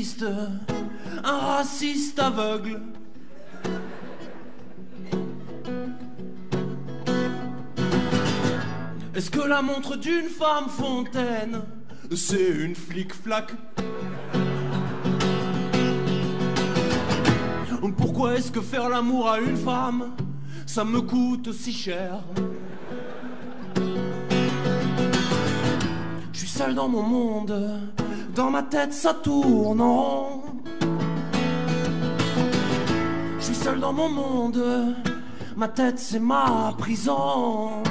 existe un raciste aveugle. Est-ce que la montre d'une femme fontaine, c'est une flic-flac? Pourquoi est-ce que faire l'amour à une femme, ça me coûte si cher? Je suis seul dans mon monde, dans ma tête ça tourne en rond. Je suis seul dans mon monde, ma tête c'est ma prison.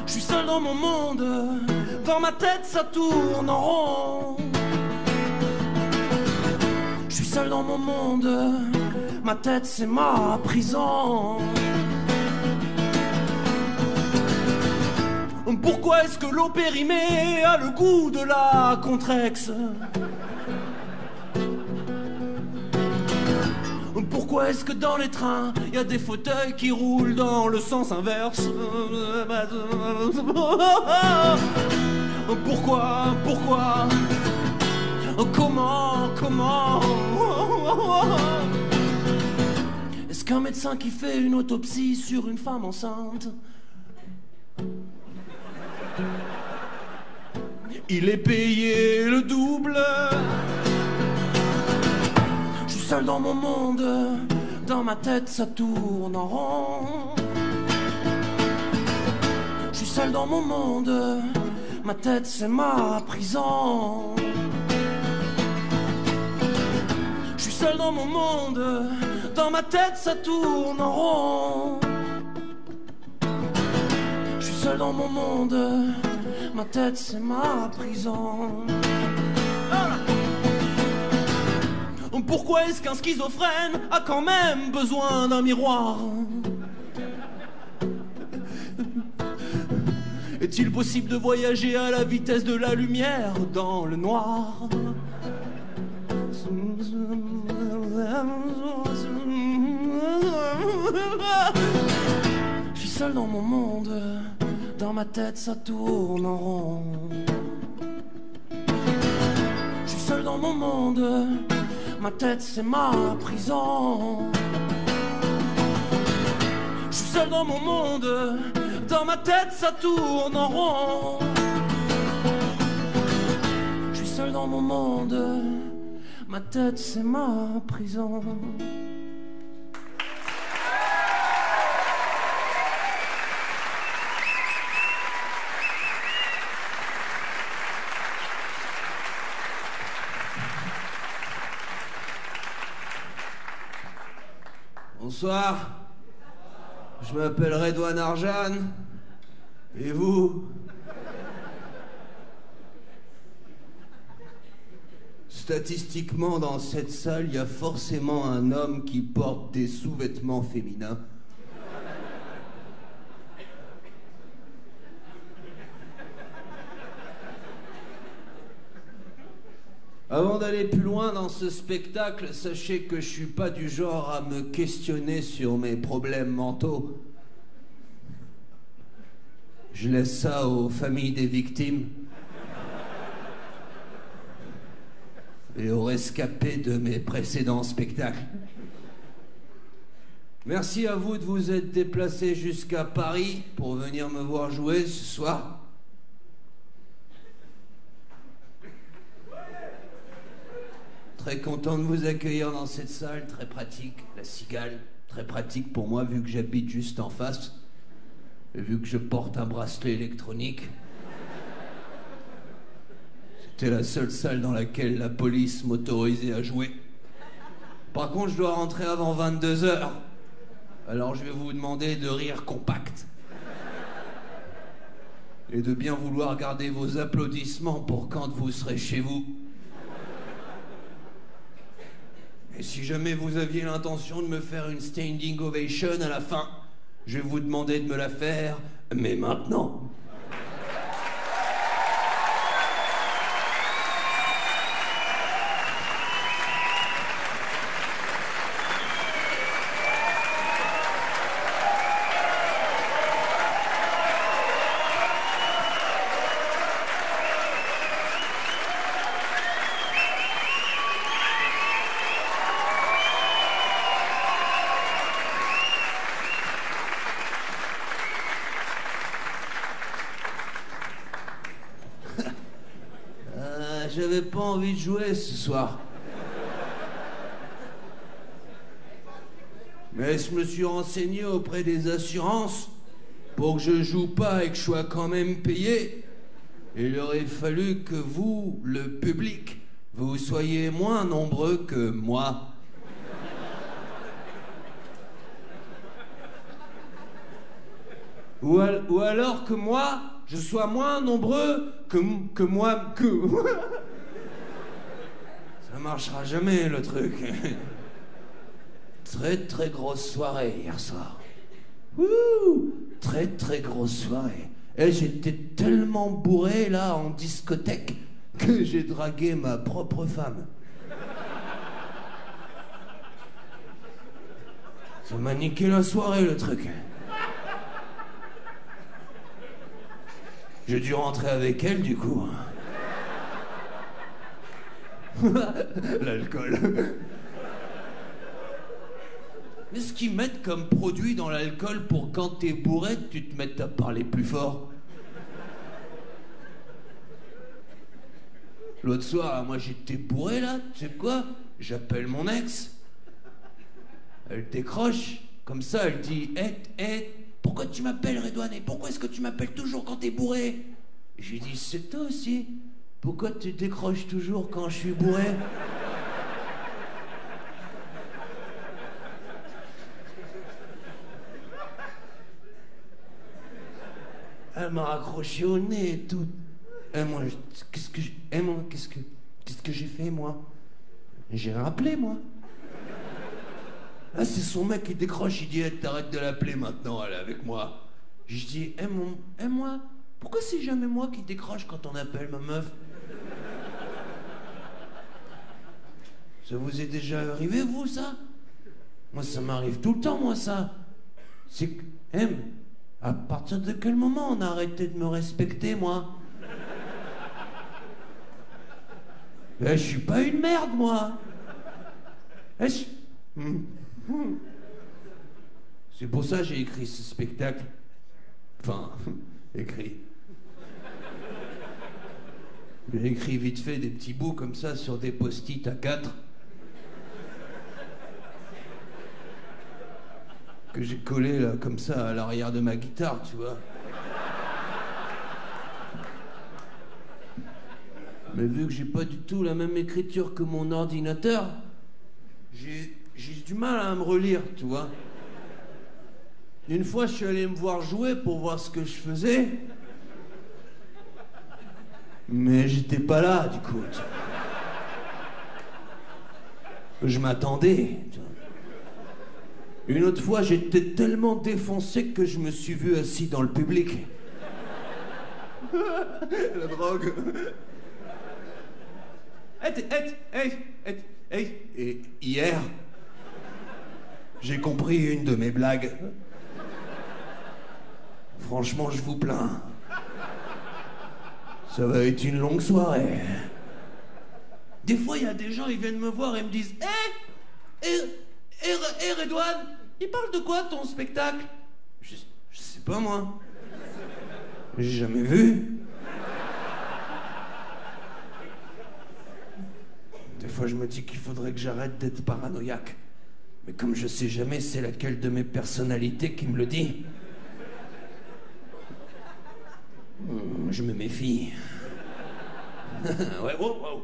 Je suis seul dans mon monde, dans ma tête ça tourne en rond. Je suis seul dans mon monde, ma tête c'est ma prison. Pourquoi est-ce que l'eau périmée a le goût de la Contrex? Pourquoi est-ce que dans les trains y a des fauteuils qui roulent dans le sens inverse? Pourquoi? Comment? Est-ce qu'un médecin qui fait une autopsie sur une femme enceinte, il est payé le double? Je suis seul dans mon monde, dans ma tête ça tourne en rond. Je suis seul dans mon monde, ma tête c'est ma prison. Je suis seul dans mon monde, dans ma tête ça tourne en rond. Je suis seul dans mon monde, ma tête c'est ma prison. Pourquoi est-ce qu'un schizophrène a quand même besoin d'un miroir? Est-il possible de voyager à la vitesse de la lumière dans le noir? Je suis seul dans mon monde, dans ma tête ça tourne en rond. Je suis seul dans mon monde, ma tête c'est ma prison. Je suis seul dans mon monde, dans ma tête ça tourne en rond. Je suis seul dans mon monde, ma tête c'est ma prison. Bonsoir, je m'appelle Redouane Arjan, et vous? Statistiquement, dans cette salle, il y a forcément un homme qui porte des sous-vêtements féminins. Avant d'aller plus loin dans ce spectacle, sachez que je suis pas du genre à me questionner sur mes problèmes mentaux. Je laisse ça aux familles des victimes et aux rescapés de mes précédents spectacles. Merci à vous de vous être déplacés jusqu'à Paris pour venir me voir jouer ce soir. Très content de vous accueillir dans cette salle, très pratique, la Cigale, très pratique pour moi vu que j'habite juste en face et vu que je porte un bracelet électronique. C'était la seule salle dans laquelle la police m'autorisait à jouer. Par contre, je dois rentrer avant 22h, alors je vais vous demander de rire compact et de bien vouloir garder vos applaudissements pour quand vous serez chez vous. Et si jamais vous aviez l'intention de me faire une standing ovation à la fin, je vais vous demander de me la faire, mais maintenant. j'avais pas envie de jouer ce soir. Mais je me suis renseigné auprès des assurances pour que je joue pas et que je sois quand même payé. Il aurait fallu que vous, le public, vous soyez moins nombreux que moi. Ou alors que moi, je sois moins nombreux que moi... Ça marchera jamais, le truc. Très très grosse soirée hier soir. Ouh, très très grosse soirée. Et j'étais tellement bourré là en discothèque que j'ai dragué ma propre femme. Ça m'a niqué la soirée, le truc. J'ai dû rentrer avec elle du coup. L'alcool. Mais ce qu'ils mettent comme produit dans l'alcool pour quand t'es bourré, tu te mettes à parler plus fort. L'autre soir, moi j'étais bourré là, tu sais quoi? J'appelle mon ex. Elle décroche, comme ça elle dit pourquoi tu m'appelles Redouane? Et pourquoi est-ce que tu m'appelles toujours quand t'es bourré? J'ai dit c'est toi aussi. Pourquoi tu décroches toujours quand je suis bourré? Elle m'a raccroché au nez et tout. Et moi, qu'est-ce que j'ai fait, moi? J'ai rappelé, moi. Là, c'est son mec qui décroche, il dit t'arrêtes de l'appeler maintenant, elle est avec moi. Je dis moi, pourquoi c'est jamais moi qui décroche quand on appelle ma meuf? Ça vous est déjà arrivé, vous, ça? Moi, ça m'arrive tout le temps, moi, ça. C'est que... à partir de quel moment on a arrêté de me respecter, moi? Je suis pas une merde, moi. C'est pour ça que j'ai écrit ce spectacle. Enfin, écrit. J'ai écrit vite fait des petits bouts comme ça sur des post-it A4. Que j'ai collé là, comme ça, à l'arrière de ma guitare, tu vois. Mais vu que j'ai pas du tout la même écriture que mon ordinateur, j'ai du mal à me relire, tu vois. Une fois, je suis allé me voir jouer pour voir ce que je faisais. Mais j'étais pas là, du coup. Je m'attendais, tu vois. Une autre fois, j'étais tellement défoncé que je me suis vu assis dans le public. La drogue. Et hier, j'ai compris une de mes blagues. Franchement, je vous plains. Ça va être une longue soirée. Des fois, il y a des gens, ils viennent me voir et me disent Redouane, il parle de quoi ton spectacle? Je sais pas, moi. J'ai jamais vu. Des fois, je me dis qu'il faudrait que j'arrête d'être paranoïaque. Mais comme je sais jamais c'est laquelle de mes personnalités qui me le dit, je me méfie. Ouais, wow.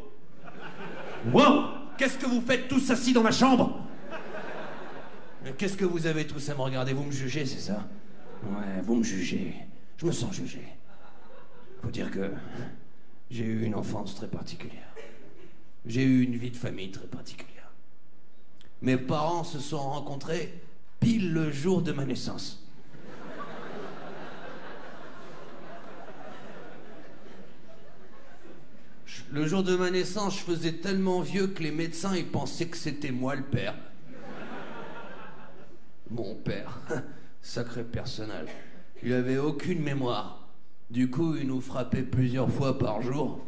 Wow! Qu'est-ce que vous faites tous assis dans ma chambre? Qu'est-ce que vous avez tous à me regarder? Vous me jugez, c'est ça? Ouais, vous me jugez. Je me sens jugé. Faut dire que j'ai eu une enfance très particulière. J'ai eu une vie de famille très particulière. Mes parents se sont rencontrés pile le jour de ma naissance. Le jour de ma naissance, je faisais tellement vieux que les médecins ils pensaient que c'était moi le père. Mon père, sacré personnage. Il avait aucune mémoire. Du coup, il nous frappait plusieurs fois par jour.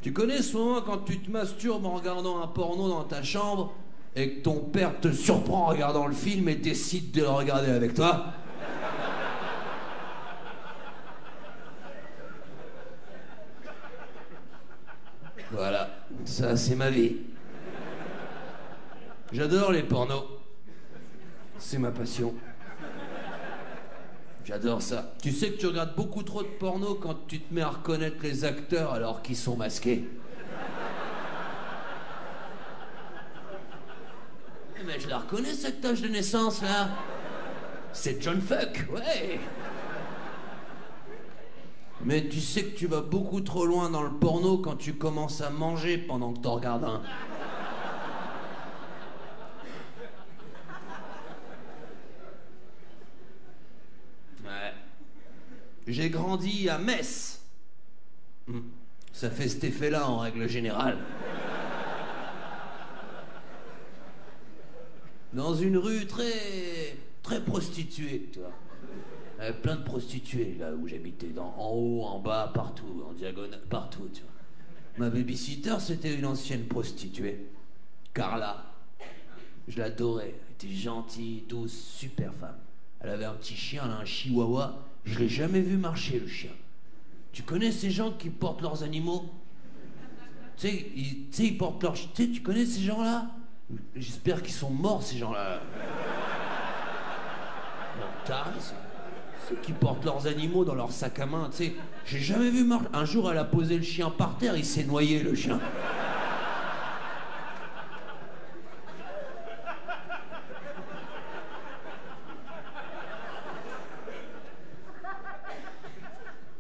Tu connais ce moment quand tu te masturbes en regardant un porno dans ta chambre et que ton père te surprend en regardant le film et décide de le regarder avec toi? Voilà, ça c'est ma vie. J'adore les pornos. C'est ma passion. J'adore ça. Tu sais que tu regardes beaucoup trop de porno quand tu te mets à reconnaître les acteurs alors qu'ils sont masqués. Mais je la reconnais cette tache de naissance là. C'est John Fuck, ouais. Mais tu sais que tu vas beaucoup trop loin dans le porno quand tu commences à manger pendant que t'en regardes un. Ouais. J'ai grandi à Metz. Ça fait cet effet-là en règle générale. Dans une rue très prostituée, tu vois. Plein de prostituées, là où j'habitais, en haut, en bas, partout, en diagonale, partout, tu vois. Ma babysitter, c'était une ancienne prostituée, Carla. Je l'adorais, elle était gentille, douce, super femme. Elle avait un petit chien, là, un chihuahua. Je l'ai jamais vu marcher, le chien. Tu connais ces gens qui portent leurs animaux? Tu sais, ils portent leurs... Tu connais ces gens-là? J'espère qu'ils sont morts, ces gens-là. Tarés, ceux qui portent leurs animaux dans leur sac à main, tu sais. J'ai jamais vu marcher. Un jour, elle a posé le chien par terre, il s'est noyé, le chien.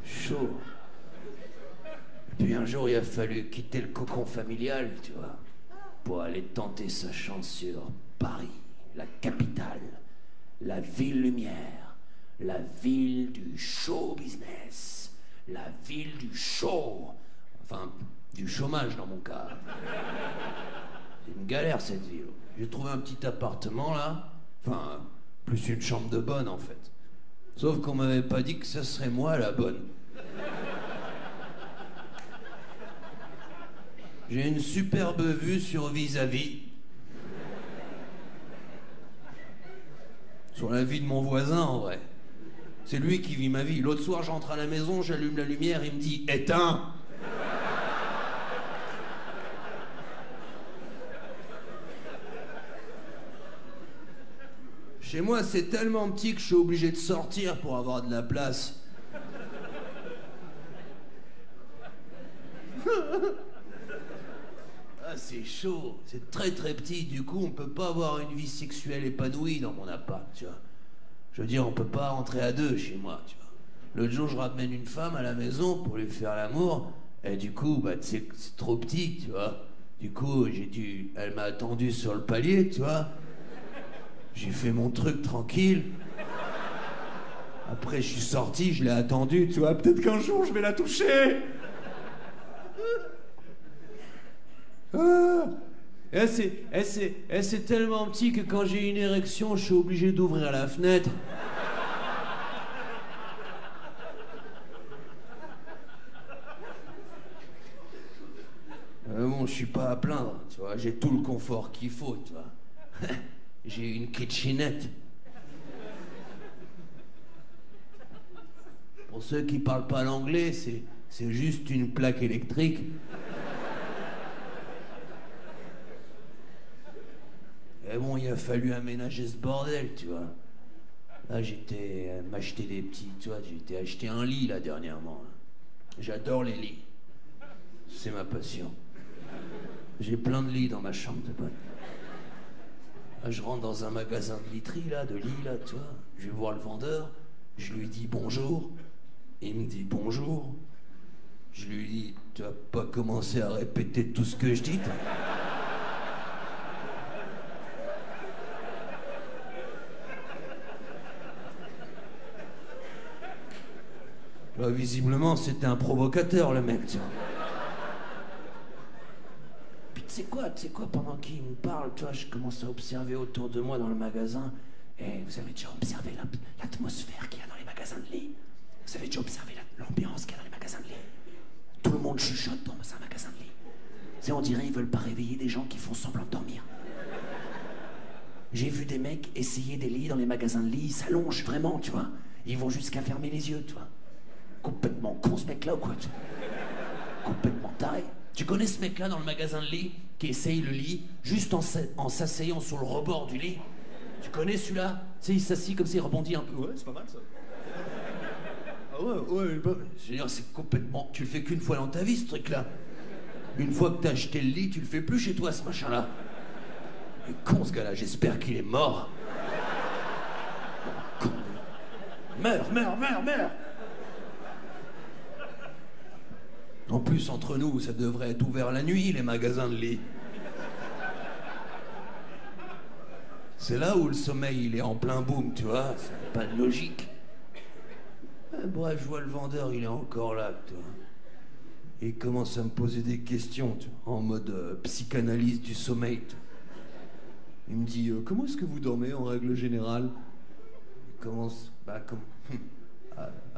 Chaud. Et puis un jour, il a fallu quitter le cocon familial, tu vois, pour aller tenter sa chance sur Paris, la capitale, la ville lumière, la ville du show business, la ville du show, enfin, du chômage dans mon cas. C'est une galère cette ville. J'ai trouvé un petit appartement là, enfin, plus une chambre de bonne en fait. Sauf qu'on m'avait pas dit que ce serait moi la bonne. J'ai une superbe vue sur vis-à-vis. Sur la vie de mon voisin, en vrai. C'est lui qui vit ma vie. L'autre soir, j'entre à la maison, j'allume la lumière, il me dit « Éteins !» Chez moi, c'est tellement petit que je suis obligé de sortir pour avoir de la place. Ah, c'est chaud, c'est très petit, du coup on peut pas avoir une vie sexuelle épanouie dans mon appart, tu vois. Je veux dire, on peut pas rentrer à deux chez moi, tu vois. L'autre jour, je ramène une femme à la maison pour lui faire l'amour, et du coup, bah, c'est trop petit, tu vois. Du coup, elle m'a attendu sur le palier, tu vois. J'ai fait mon truc tranquille. Après, je suis sorti, je l'ai attendu, tu vois. Peut-être qu'un jour, je vais la toucher. C'est tellement petit que quand j'ai une érection, je suis obligé d'ouvrir la fenêtre. Bon, je suis pas à plaindre, tu vois. J'ai tout le confort qu'il faut, tu vois. J'ai une kitchenette. Pour ceux qui parlent pas l'anglais, c'est juste une plaque électrique. Et bon, il a fallu aménager ce bordel, tu vois. Là, j'étais m'acheter des petits, tu vois, j'étais acheté un lit, là, dernièrement. J'adore les lits. C'est ma passion. J'ai plein de lits dans ma chambre de bonne. Là, je rentre dans un magasin de literie, là, de lits, là, tu vois. Je vais voir le vendeur, je lui dis bonjour. Il me dit bonjour. Je lui dis, tu vas pas commencer à répéter tout ce que je dis, toi. Bah, visiblement, c'était un provocateur, le mec, tu vois. Puis tu sais quoi, pendant qu'il me parle, tu vois, je commence à observer autour de moi dans le magasin. Et vous avez déjà observé l'atmosphère qu'il y a dans les magasins de lits? Vous avez déjà observé l'ambiance qu'il y a dans les magasins de lit? Tout le monde chuchote dans un magasin de lit. C'est, on dirait, ils veulent pas réveiller des gens qui font semblant de dormir. J'ai vu des mecs essayer des lits dans les magasins de lit, ils s'allongent vraiment, tu vois. Ils vont jusqu'à fermer les yeux, tu vois. Complètement con ce mec-là ou quoi, tu vois. Complètement taré. Tu connais ce mec-là dans le magasin de lit qui essaye le lit juste en s'asseyant sur le rebord du lit? Tu connais celui-là? Tu sais, il s'assit comme ça, il rebondit un peu. Ouais, c'est pas mal ça. Ah ouais, bah... Je veux dire, c'est complètement... Tu le fais qu'une fois dans ta vie, ce truc-là. Une fois que t'as acheté le lit, tu le fais plus chez toi, ce machin-là. Il est con, ce gars-là. J'espère qu'il est mort. Con. Meurs. En plus, entre nous, ça devrait être ouvert la nuit, les magasins de lit. C'est là où le sommeil, il est en plein boom, tu vois. Ça n'a pas de logique. Bref, je vois le vendeur, il est encore là, tu vois. Et il commence à me poser des questions, tu vois, en mode psychanalyse du sommeil. Tu vois. Il me dit, comment est-ce que vous dormez en règle générale? Il commence,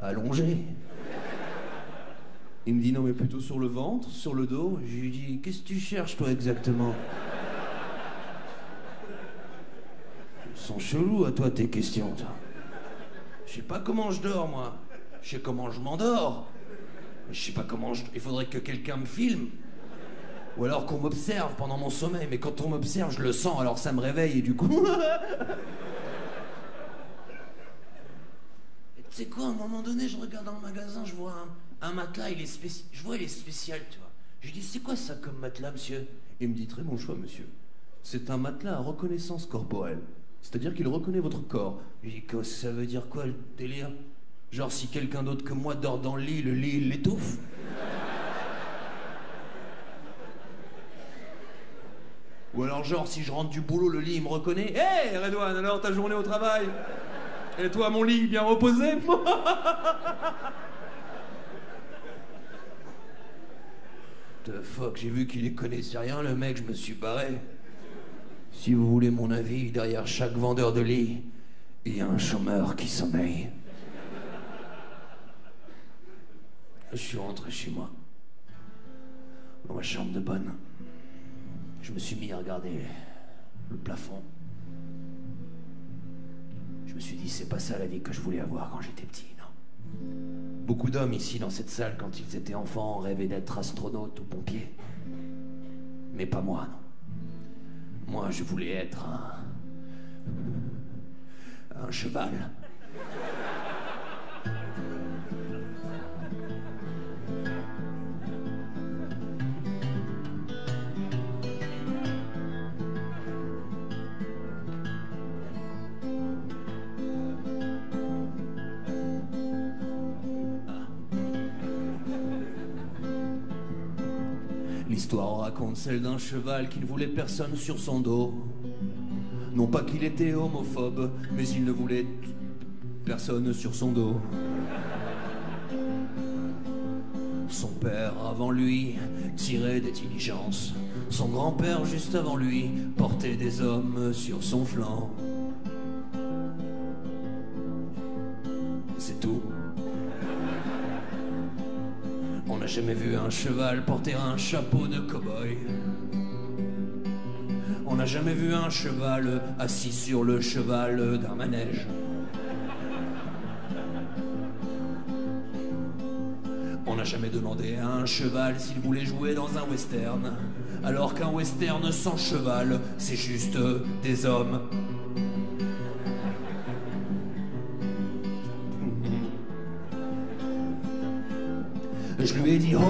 allongé. Il me dit, non mais plutôt sur le ventre, sur le dos. Je lui dis, qu'est-ce que tu cherches toi exactement? Ils sont chelous à toi tes questions, toi. Je sais pas comment je dors, moi. Je sais comment je m'endors. Je sais pas comment je... Il faudrait que quelqu'un me filme. Ou alors qu'on m'observe pendant mon sommeil. Mais quand on m'observe, je le sens, alors ça me réveille et du coup... Tu sais quoi, à un moment donné, je regarde dans le magasin, je vois un matelas, il est spécial. Je vois, il est spécial, tu vois. Je lui dis, c'est quoi ça comme matelas, monsieur? Il me dit, très bon choix, monsieur. C'est un matelas à reconnaissance corporelle. C'est-à-dire qu'il reconnaît votre corps. Je lui dis, ça veut dire quoi, le délire? Genre, si quelqu'un d'autre que moi dort dans le lit, il l'étouffe? Ou alors, genre, si je rentre du boulot, le lit, il me reconnaît. Hé, Redouane, alors, ta journée au travail? Et toi, mon lit, bien reposé? The fuck, j'ai vu qu'il y connaissait rien, le mec, je me suis barré. Si vous voulez mon avis, derrière chaque vendeur de lit, il y a un chômeur qui sommeille. Je suis rentré chez moi, dans ma chambre de bonne. Je me suis mis à regarder le plafond. Je me suis dit, c'est pas ça la vie que je voulais avoir quand j'étais petit, non? Beaucoup d'hommes ici, dans cette salle, quand ils étaient enfants, rêvaient d'être astronautes ou pompiers. Mais pas moi, non. Moi, je voulais être un cheval. L'histoire raconte celle d'un cheval qui ne voulait personne sur son dos. Non pas qu'il était homophobe, mais il ne voulait personne sur son dos. Son père avant lui tirait des diligences. Son grand-père juste avant lui portait des hommes sur son flanc. C'est tout. On n'a jamais vu un cheval porter un chapeau de cow-boy. On n'a jamais vu un cheval assis sur le cheval d'un manège. On n'a jamais demandé à un cheval s'il voulait jouer dans un western, alors qu'un western sans cheval, c'est juste des hommes. Je lui ai dit ho,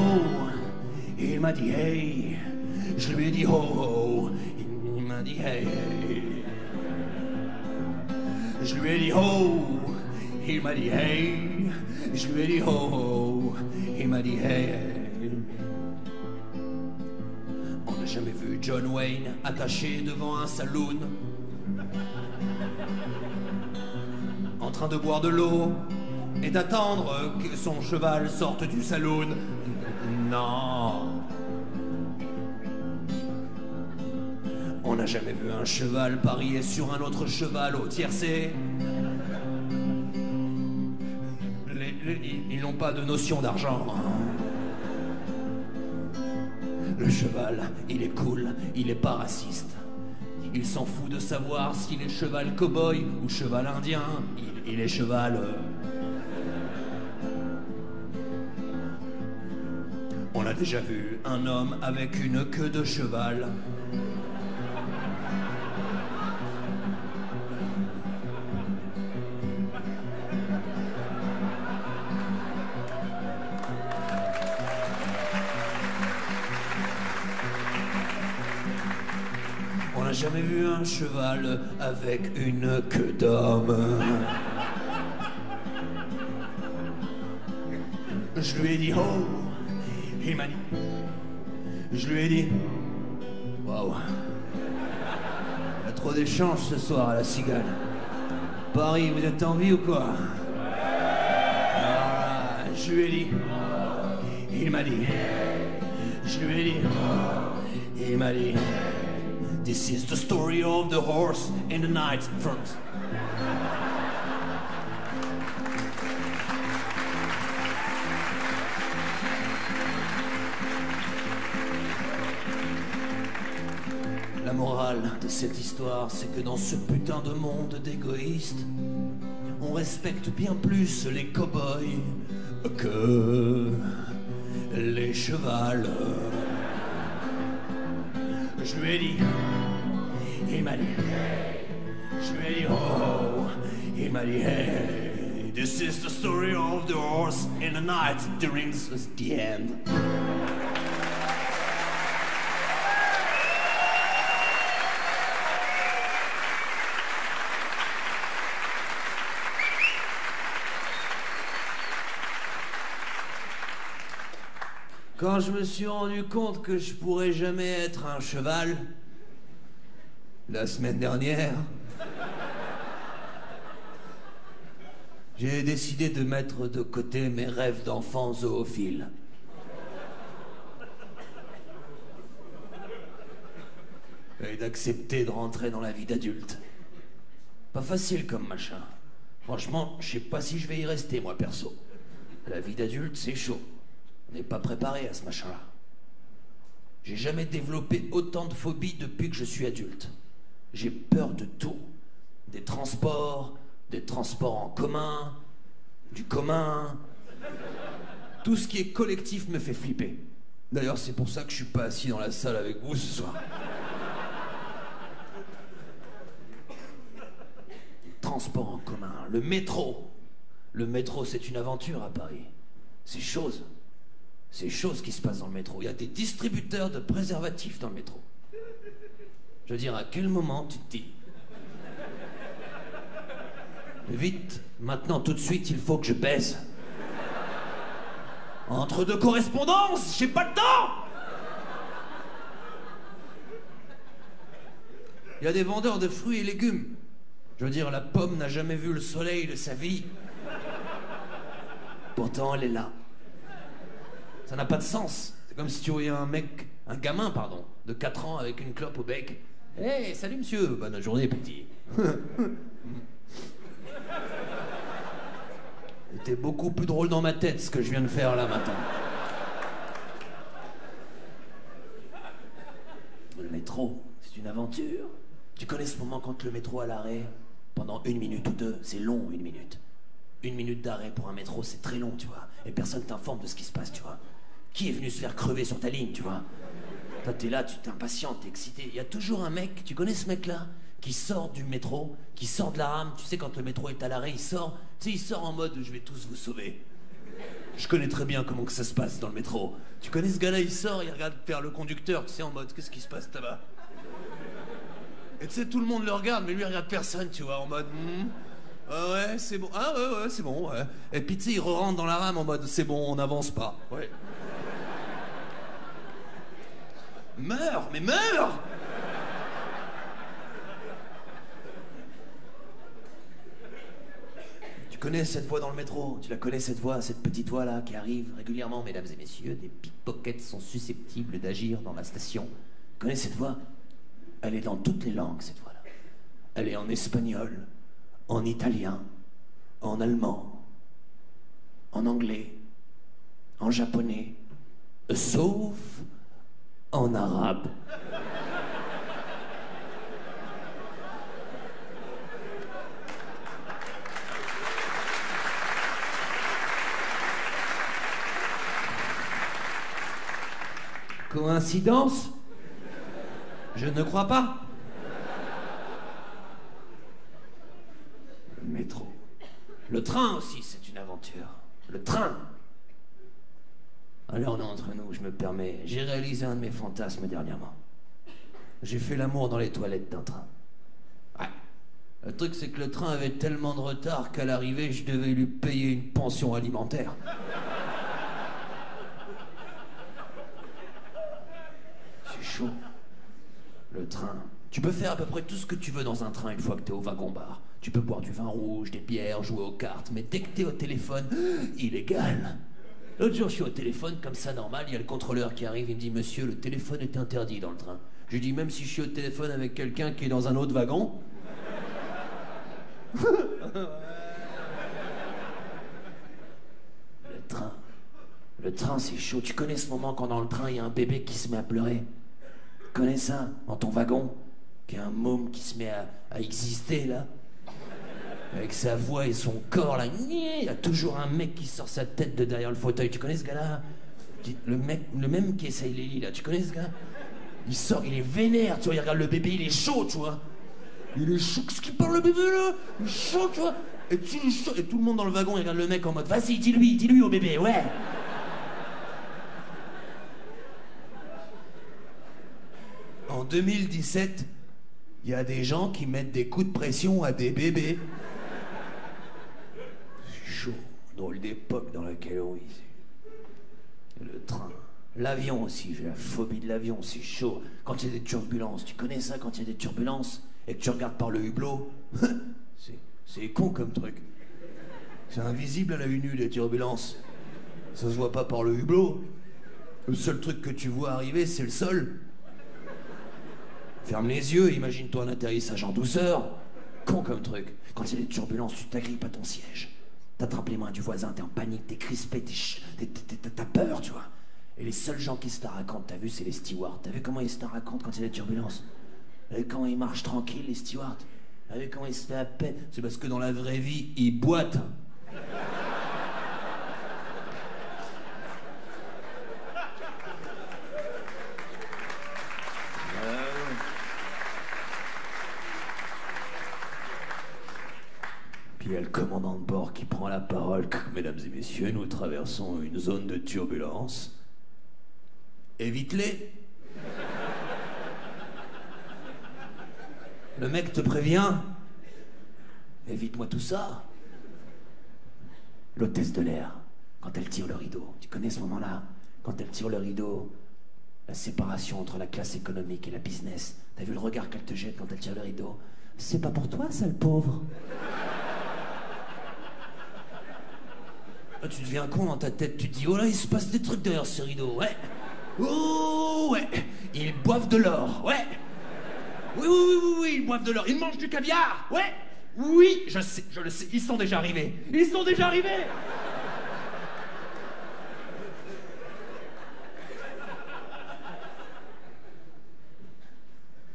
et il m'a dit hey. Je lui ai dit ho ho, il m'a dit hey hey. Je lui ai dit ho, il m'a dit hey. Je lui ai dit ho ho, il m'a dit hey hey. On n'a jamais vu John Wayne attaché devant un saloon, en train de boire de l'eau et d'attendre que son cheval sorte du saloon. Non. On n'a jamais vu un cheval parier sur un autre cheval au tiercé. Ils n'ont pas de notion d'argent. Le cheval, il est cool, il est pas raciste. Il s'en fout de savoir s'il est cheval cow-boy ou cheval indien. Il est cheval... On n'a a déjà vu un homme avec une queue de cheval. On n'a jamais vu un cheval avec une queue d'homme. Je lui ai dit oh, il m'a dit. Je lui ai dit waouh, il y a trop d'échanges ce soir à la Cigale. Paris, vous êtes en vie ou quoi? Alors, je lui ai dit, il m'a dit. Je lui ai dit, il m'a dit. This is the story of the horse in the night front. La morale de cette histoire, c'est que dans ce putain de monde d'égoïstes, on respecte bien plus les cow-boys que les chevals. Je lui ai dit, il m'a dit, je lui ai dit oh, il m'a dit hey, this is the story of the horse in the night during the end. Quand je me suis rendu compte que je pourrais jamais être un cheval, la semaine dernière, j'ai décidé de mettre de côté mes rêves d'enfant zoophile. Et d'accepter de rentrer dans la vie d'adulte. Pas facile comme machin. Franchement, je sais pas si je vais y rester, moi, perso. La vie d'adulte, c'est chaud. On n'est pas préparé à ce machin-là. J'ai jamais développé autant de phobies depuis que je suis adulte. J'ai peur de tout. Des transports en commun, du commun. Tout ce qui est collectif me fait flipper. D'ailleurs, c'est pour ça que je suis pas assis dans la salle avec vous ce soir. Transport en commun, le métro. Le métro, c'est une aventure à Paris. C'est chose. C'est chose qui se passe dans le métro. Il y a des distributeurs de préservatifs dans le métro. Je veux dire, à quel moment tu te dis vite, maintenant, tout de suite, il faut que je baise. Entre deux correspondances, j'ai pas le temps. Il y a des vendeurs de fruits et légumes. Je veux dire, la pomme n'a jamais vu le soleil de sa vie. Pourtant, elle est là. Ça n'a pas de sens. C'est comme si tu voyais un gamin, de 4 ans avec une clope au bec. Hey, salut monsieur, bonne journée petit. C'était beaucoup plus drôle dans ma tête ce que je viens de faire là maintenant. Le métro, c'est une aventure. Tu connais ce moment quand le métro à l'arrêt, pendant 1 minute ou 2, c'est long 1 minute. 1 minute d'arrêt pour un métro, c'est très long, tu vois. Et personne t'informe de ce qui se passe, tu vois. Qui est venu se faire crever sur ta ligne, tu vois? Toi, t'es là, tu t'impatientes, t'es excité. Il y a toujours un mec, tu connais ce mec-là, qui sort du métro, qui sort de la rame. Tu sais, quand le métro est à l'arrêt, il sort. Tu sais, il sort en mode « je vais tous vous sauver ». Je connais très bien comment que ça se passe dans le métro. Tu connais ce gars-là, il sort, il regarde vers le conducteur, tu sais, en mode « qu'est-ce qui se passe là-bas ?» Et tu sais, tout le monde le regarde, mais lui, il regarde personne, tu vois, en mode ah ouais, c'est bon. Ah ouais, c'est bon, ouais. » Et puis, tu sais, il re-rentre dans la rame en mode « c'est bon, on n'avance pas. » Ouais. Meurs, mais meurs! Tu connais cette voix dans le métro? Tu la connais cette voix, cette petite voix là qui arrive régulièrement, mesdames et messieurs, des pickpockets sont susceptibles d'agir dans la station. Tu connais cette voix? Elle est dans toutes les langues, cette voix-là. Elle est en espagnol, en italien, en allemand, en anglais, en japonais, sauf en arabe. Coïncidence? Je ne crois pas. Le métro. Le train aussi, c'est une aventure. Le train. Alors on est entre nous, je me permets. J'ai réalisé un de mes fantasmes dernièrement. J'ai fait l'amour dans les toilettes d'un train. Ouais. Le truc, c'est que le train avait tellement de retard qu'à l'arrivée, je devais lui payer une pension alimentaire. C'est chaud. Le train. Tu peux faire à peu près tout ce que tu veux dans un train une fois que t'es au wagon-bar. Tu peux boire du vin rouge, des bières, jouer aux cartes, mais dès que t'es au téléphone, illégal. L'autre jour, je suis au téléphone, comme ça, normal, il y a le contrôleur qui arrive, il me dit « Monsieur, le téléphone est interdit dans le train. » Je lui dis « Même si je suis au téléphone avec quelqu'un qui est dans un autre wagon ?» Le train. Le train, c'est chaud. Tu connais ce moment quand dans le train, il y a un bébé qui se met à pleurer? Tu connais ça, dans ton wagon? Qu'il y a un môme qui se met à exister, là? Avec sa voix et son corps, là. Il y a toujours un mec qui sort sa tête de derrière le fauteuil. Tu connais ce gars-là? Le même qui essaye les lits, là. Tu connais ce gars? Il sort, il est vénère, tu vois. Il regarde le bébé, il est chaud, tu vois. Il est chaud. Qu'est-ce qu'il parle, le bébé, là? Il est chaud, tu vois. Et tout le monde dans le wagon, il regarde le mec en mode, vas-y, dis-lui au bébé, ouais. En 2017, il y a des gens qui mettent des coups de pression à des bébés. C'est chaud. Drôle d'époque dans laquelle on vit. Le train. L'avion aussi, j'ai la phobie de l'avion, c'est chaud. Quand il y a des turbulences, tu connais ça quand il y a des turbulences et que tu regardes par le hublot? C'est con comme truc. C'est invisible à la vue nue, les turbulences. Ça se voit pas par le hublot. Le seul truc que tu vois arriver, c'est le sol. Ferme les yeux, imagine-toi un atterrissage en douceur. Con comme truc. Quand il y a des turbulences, tu t'agrippes à ton siège. T'attrapes les mains du voisin, t'es en panique, t'es crispé, t'as peur, tu vois. Et les seuls gens qui se la racontent, t'as vu, c'est les stewards. T'as vu comment ils se la racontent quand il y a des turbulences? T'as vu comment ils marchent tranquilles, les stewards? T'as vu comment ils se fait à peine? C'est parce que dans la vraie vie, ils boitent. Puis il y a le commandant de bord qui prend la parole. Mesdames et messieurs, nous traversons une zone de turbulence. Évite-les. Le mec te prévient. Évite-moi tout ça. L'hôtesse de l'air, quand elle tire le rideau. Tu connais ce moment-là? Quand elle tire le rideau, la séparation entre la classe économique et la business. T'as vu le regard qu'elle te jette quand elle tire le rideau? C'est pas pour toi, sale pauvre. Là, tu deviens con dans ta tête. Tu te dis, oh là, il se passe des trucs derrière ce rideau, ouais. Oh, ouais. Ils boivent de l'or, ouais. Oui, ils boivent de l'or. Ils mangent du caviar, ouais. Oui, je le sais. Ils sont déjà arrivés.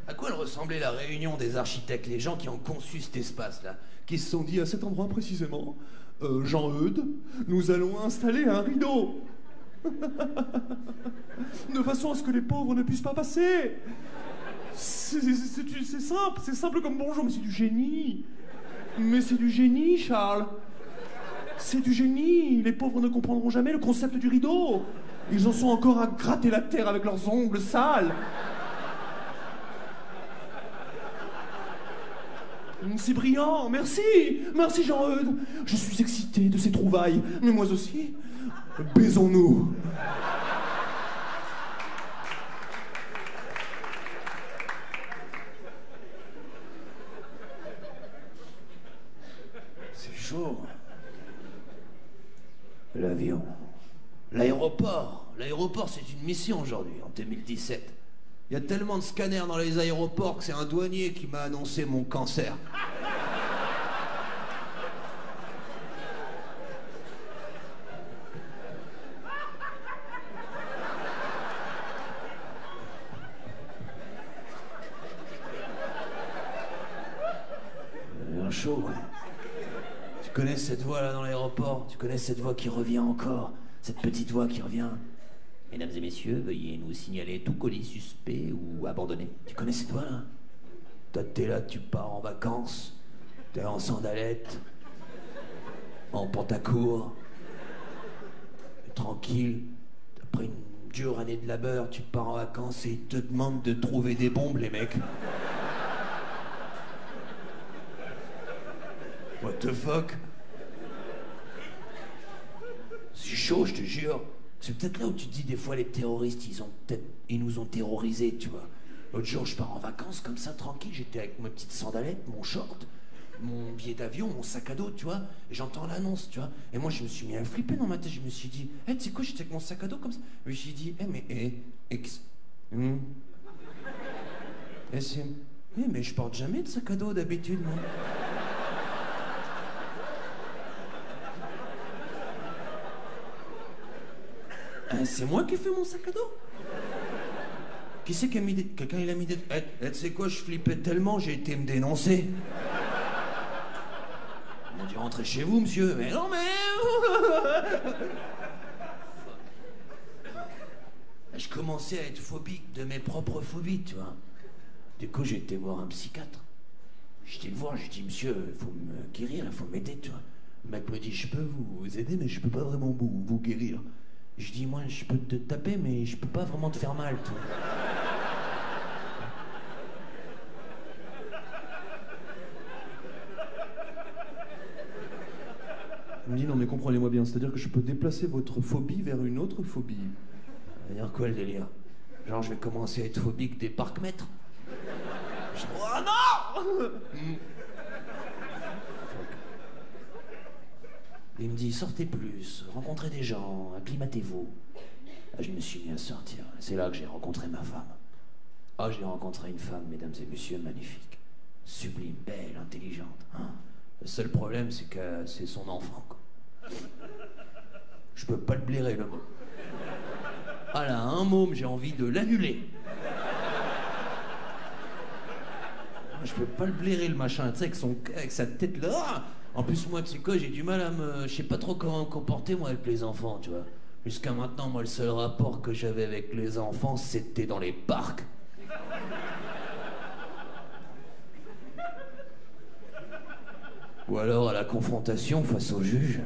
À quoi elle ressemblait la réunion des architectes, les gens qui ont conçu cet espace-là, qui se sont dit à cet endroit précisément, Jean-Eudes, nous allons installer un rideau. De façon à ce que les pauvres ne puissent pas passer. C'est simple comme bonjour, mais c'est du génie. Mais c'est du génie, Charles. C'est du génie. Les pauvres ne comprendront jamais le concept du rideau. Ils en sont encore à gratter la terre avec leurs ongles sales. C'est brillant, merci Jean-Eudes. Je suis excité de ces trouvailles, mais moi aussi. Baisons-nous. C'est chaud. L'avion. L'aéroport, c'est une mission aujourd'hui, en 2017. Il y a tellement de scanners dans les aéroports que c'est un douanier qui m'a annoncé mon cancer. Chaud, ouais. Tu connais cette voix là dans l'aéroport? Tu connais cette voix qui revient encore? Cette petite voix qui revient? Mesdames et messieurs, veuillez nous signaler tout colis suspect ou abandonné. Tu connais cette voix là? Toi t'es là, tu pars en vacances, t'es en sandalettes, en pantacourt, tranquille, après une dure année de labeur, tu pars en vacances et ils te demandent de trouver des bombes, les mecs. What the fuck? C'est chaud, je te jure. C'est peut-être là où tu te dis des fois les terroristes, ils nous ont terrorisés, tu vois. L'autre jour, je pars en vacances comme ça, tranquille, j'étais avec ma petite sandalette, mon short, mon billet d'avion, mon sac à dos, tu vois, et j'entends l'annonce, tu vois. Et moi, je me suis mis à flipper dans ma tête, je me suis dit, tu sais quoi, j'étais avec mon sac à dos comme ça. Et j'ai dit, mais je porte jamais de sac à dos d'habitude, moi. C'est moi qui ai fait mon sac à dos. Qui c'est qui a mis des... Quelqu'un il a mis des... tu sais quoi, je flippais tellement, j'ai été me dénoncer. Ils m'ont dit rentrez chez vous, monsieur. Mais non, mais... Je commençais à être phobique de mes propres phobies, tu vois. Du coup, j'ai été voir un psychiatre. J'étais le voir, j'ai dit monsieur, il faut me guérir, il faut m'aider, tu vois. Le mec me dit je peux vous aider, mais je peux pas vraiment vous guérir. Je dis, moi, je peux te taper, mais je peux pas vraiment te faire mal, toi. Il me dit, non, mais comprenez-moi bien, c'est-à-dire que je peux déplacer votre phobie vers une autre phobie. Ça veut dire quoi, le délire? Genre, je vais commencer à être phobique des parcs-mètres. Oh non! Il me dit, sortez plus, rencontrez des gens, acclimatez-vous. Je me suis mis à sortir. C'est là que j'ai rencontré ma femme. Ah, j'ai rencontré une femme, mesdames et messieurs, magnifique. Sublime, belle, intelligente. Hein. Le seul problème, c'est que c'est son enfant, quoi. Je peux pas le blairer, le mot. Ah là, un môme, j'ai envie de l'annuler. Je peux pas le blairer, le machin, tu sais, avec sa tête là. En plus, moi, tu sais quoi, j'ai du mal à me... Je sais pas trop comment me comporter, moi, avec les enfants, tu vois. Jusqu'à maintenant, moi, le seul rapport que j'avais avec les enfants, c'était dans les parcs. Ou alors à la confrontation face au juge.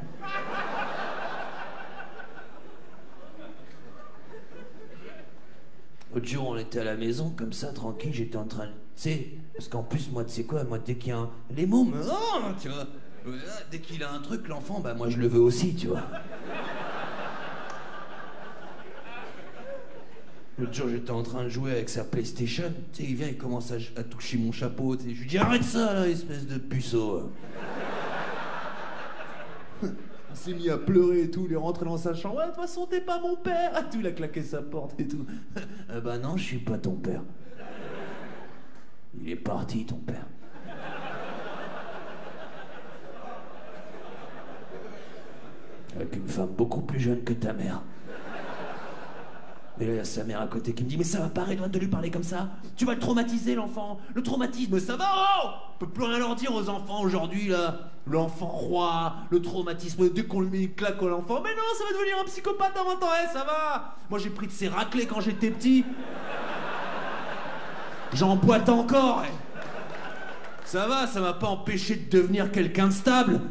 L'autre jour, on était à la maison, comme ça, tranquille, j'étais en train de... Tu sais, parce qu'en plus, moi, tu sais quoi, moi, dès qu'il y a un... Les mômes, oh, tu vois... Dès qu'il a un truc, l'enfant, bah moi je le veux aussi, tu vois. L'autre jour, j'étais en train de jouer avec sa PlayStation. Tu sais, il vient, il commence à toucher mon chapeau. Tu sais, je lui dis arrête ça, là, espèce de puceau. Il s'est mis à pleurer et tout, il est rentré dans sa chambre. Ouais, de toute façon, t'es pas mon père. Ah, tout, il a claqué sa porte et tout. Bah non, je suis pas ton père. Il est parti, ton père. Avec une femme beaucoup plus jeune que ta mère. Mais là, il y a sa mère à côté qui me dit mais ça va pas, Redouane, de lui parler comme ça. Tu vas le traumatiser, l'enfant. Le traumatisme, ça va, oh. On peut plus rien leur dire aux enfants aujourd'hui, là. L'enfant roi, le traumatisme, dès qu'on lui met une claque à l'enfant. Mais non, ça va devenir un psychopathe dans 20 ans, ça va. Moi, j'ai pris de ces raclés quand j'étais petit. J'en boite encore. Ça va, ça m'a pas empêché de devenir quelqu'un de stable.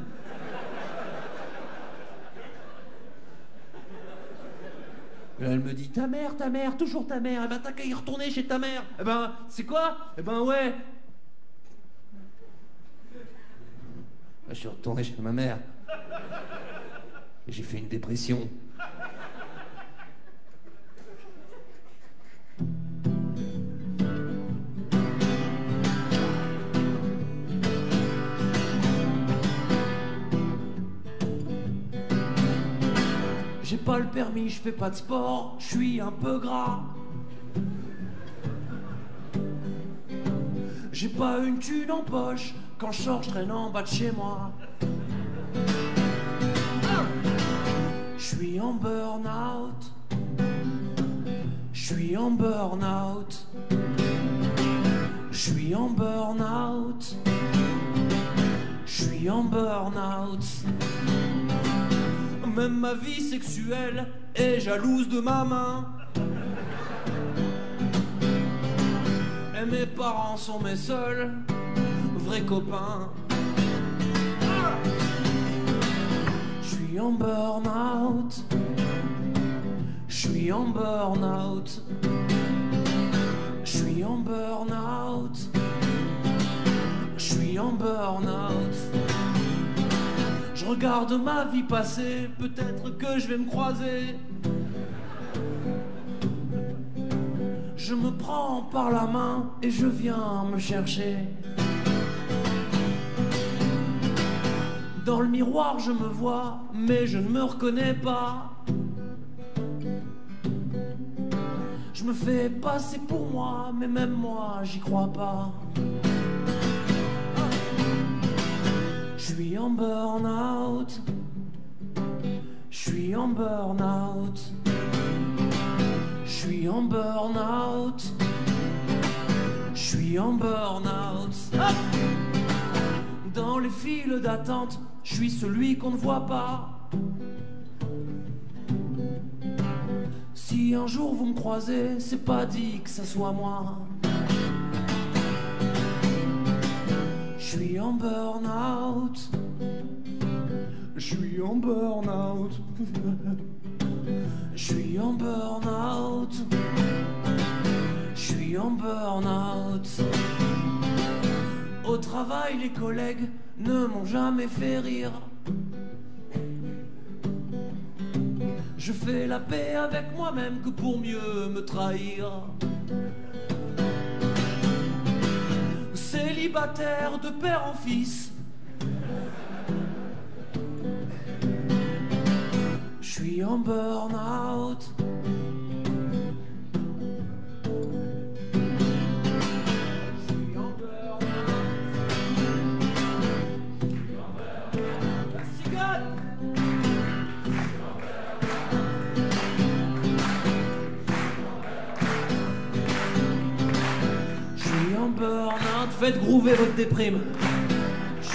Et là, elle me dit ta mère, toujours ta mère. Eh ben t'as qu'à y retourner chez ta mère. Eh ben, c'est quoi? Eh ben ouais. Je suis retourné chez ma mère. Et j'ai fait une dépression. J'ai pas le permis, je fais pas de sport, je suis un peu gras. J'ai pas une thune en poche, quand je sors je traîne en bas de chez moi. Je suis en burn-out. Je suis en burn-out. Je suis en burn-out. Je suis en burn-out. Même ma vie sexuelle est jalouse de ma main. Et mes parents sont mes seuls vrais copains. Je suis en burn-out. Je suis en burn-out. Je suis en burn-out. Je suis en burn-out. Je regarde ma vie passer, peut-être que je vais me croiser. Je me prends par la main et je viens me chercher. Dans le miroir je me vois, mais je ne me reconnais pas. Je me fais passer pour moi, mais même moi j'y crois pas. Je suis en burn-out. Je suis en burn-out. Je suis en burn-out. Je suis en burn-out. Dans les files d'attente, je suis celui qu'on ne voit pas. Si un jour vous me croisez, c'est pas dit que ça soit moi. Je suis en burn-out. Je suis en burn-out. Je suis en burn-out. Je suis en burn-out. Au travail, les collègues ne m'ont jamais fait rire. Je fais la paix avec moi-même que pour mieux me trahir. Célibataire de père en fils. Je suis en burn-out. Burn-out, faites groover votre déprime. Je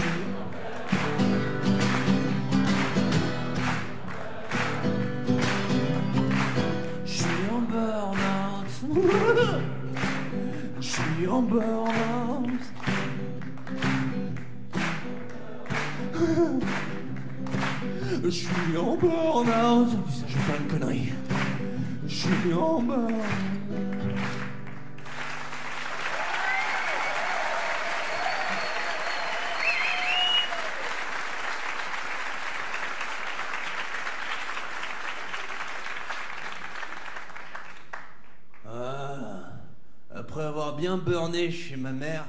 suis en burn-out. Je suis en burn-out. Je suis en burn-out. Je vais faire une connerie. Je suis en burn-out. Après avoir bien burné chez ma mère,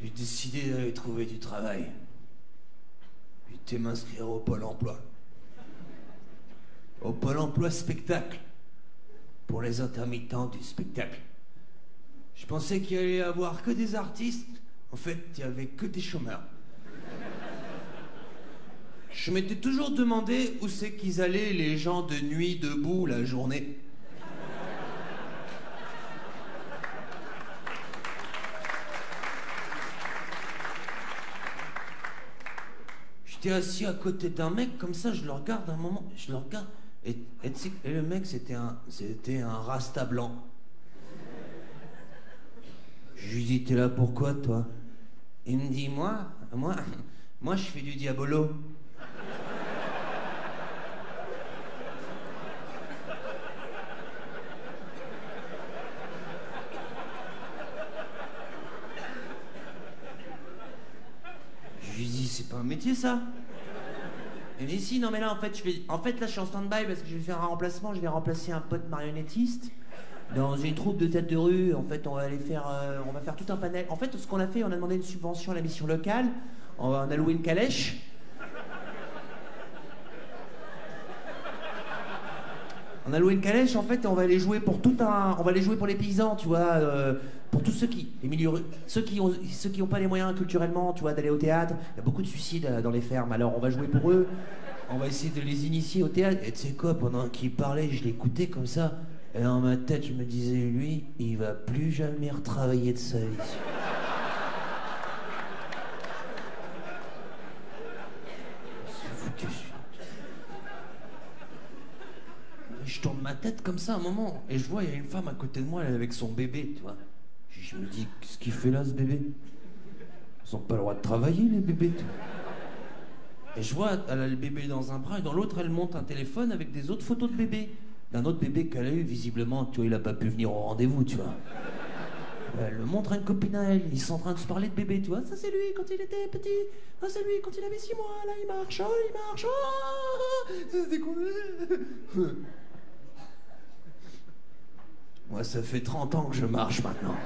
j'ai décidé d'aller trouver du travail. J'étais m'inscrire au Pôle emploi. Au Pôle emploi spectacle. Pour les intermittents du spectacle. Je pensais qu'il allait y avoir que des artistes. En fait, il n'y avait que des chômeurs. Je m'étais toujours demandé où c'est qu'ils allaient, les gens de nuit debout la journée. J'étais assis à côté d'un mec, comme ça, je le regarde un moment, je le regarde, et le mec, c'était un rasta blanc. Je lui dis, t'es là pourquoi, toi? Il me dit, moi, je fais du diabolo. Je lui dis, c'est pas un métier, ça? Il me dit, si, non, mais là, en fait, là, je suis en stand-by parce que je vais faire un remplacement, je vais remplacer un pote marionnettiste dans une troupe de tête de rue. En fait, on va faire tout un panel. En fait, ce qu'on a fait, on a demandé une subvention à la mission locale, on a loué une calèche. On a loué une calèche, en fait, et on va aller jouer pour les paysans, tu vois, pour tous ceux qui ont pas les moyens culturellement, tu vois, d'aller au théâtre. Il y a beaucoup de suicides dans les fermes, alors on va jouer pour eux. On va essayer de les initier au théâtre. Et tu sais quoi, pendant qu'il parlait, je l'écoutais comme ça, et dans ma tête, je me disais, lui, il va plus jamais retravailler de sa vie. C'est foutu. tête comme ça un moment. Et je vois, il y a une femme à côté de moi, elle est avec son bébé, tu vois. Je me dis, qu'est-ce qu'il fait là, ce bébé? Ils ont pas le droit de travailler, les bébés. Et je vois, elle a le bébé dans un bras et dans l'autre, elle monte un téléphone avec des autres photos de bébé. D'un autre bébé qu'elle a eu, visiblement, tu vois, il a pas pu venir au rendez-vous, tu vois. Elle le montre à une copine à elle, ils sont en train de se parler de bébé, tu vois. Ça, c'est lui quand il était petit. Ça, c'est lui quand il avait 6 mois. Là, il marche, oh, il marche, oh. Ça, c'est cool. Moi, ça fait 30 ans que je marche maintenant.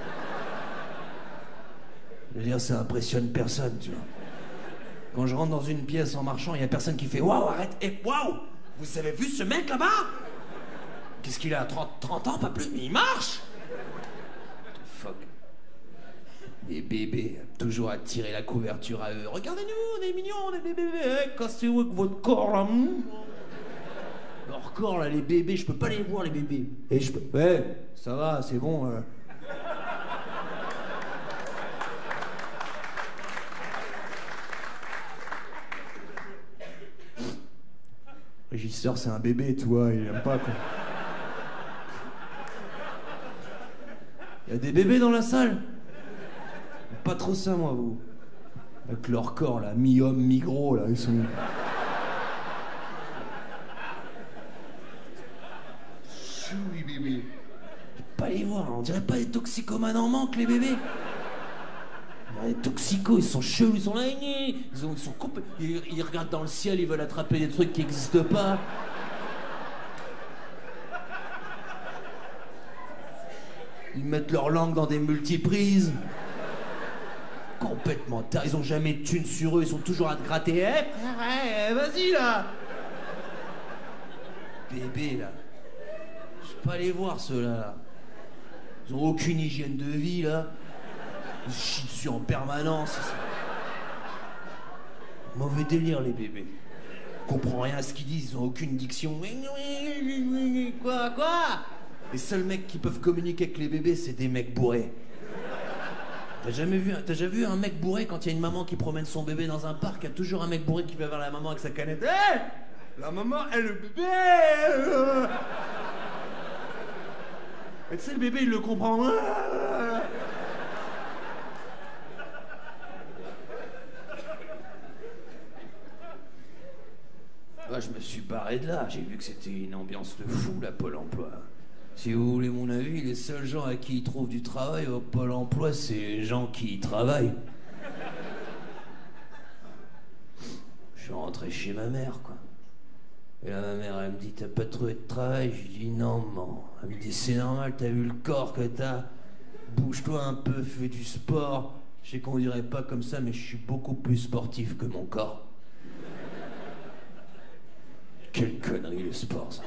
Je veux dire, ça impressionne personne, tu vois. Quand je rentre dans une pièce en marchant, il y a personne qui fait « Waouh, arrête, waouh, vous avez vu ce mec là-bas? Qu'est-ce qu'il a, 30 ans, pas plus, mais il marche !» Fuck. Les bébés, toujours à tirer la couverture à eux. « Regardez-nous, on est mignons, on est des bébés, cassez-vous avec votre corps là. » Leur corps là, les bébés, je peux pas les voir, les bébés. Et je peux... Ouais, ça va, c'est bon. Régisseur, c'est un bébé, tu vois, il aime pas, quoi. Il y a des bébés dans la salle. Pas trop ça, moi, vous. Avec leur corps, là, mi-homme, mi-gros, là, ils sont... Choui, bébé. Je peux pas les voir, on dirait pas des toxicomanes en manque, les bébés. Les toxicos, ils sont chelous, ils sont là, ils regardent dans le ciel, ils veulent attraper des trucs qui n'existent pas. Ils mettent leur langue dans des multiprises. Complètement tard, ils ont jamais de thunes sur eux, ils sont toujours à te gratter. Vas-y là. Bébé là. Je peux pas les voir ceux-là. Là. Ils ont aucune hygiène de vie là. Ils se chient dessus en permanence. Mauvais délire, les bébés. On comprend rien à ce qu'ils disent, ils ont aucune diction. Quoi? Les seuls mecs qui peuvent communiquer avec les bébés, c'est des mecs bourrés. T'as déjà vu un mec bourré quand il y a une maman qui promène son bébé dans un parc? Il y a toujours un mec bourré qui va vers la maman avec sa canette. Hey, la maman, elle, le bébé. Et tu sais, le bébé, il le comprend. Je me suis barré de là, j'ai vu que c'était une ambiance de fou, la Pôle emploi. Si vous voulez mon avis, les seuls gens à qui ils trouvent du travail au Pôle emploi, c'est les gens qui y travaillent. Je suis rentré chez ma mère, quoi. Et là, ma mère, elle me dit, t'as pas trouvé de travail? Je lui dis, non, maman. Elle me dit, c'est normal, t'as vu le corps que t'as? Bouge-toi un peu, fais du sport. Je sais qu'on dirait pas comme ça, mais je suis beaucoup plus sportif que mon corps. Quelle connerie le sport, ça.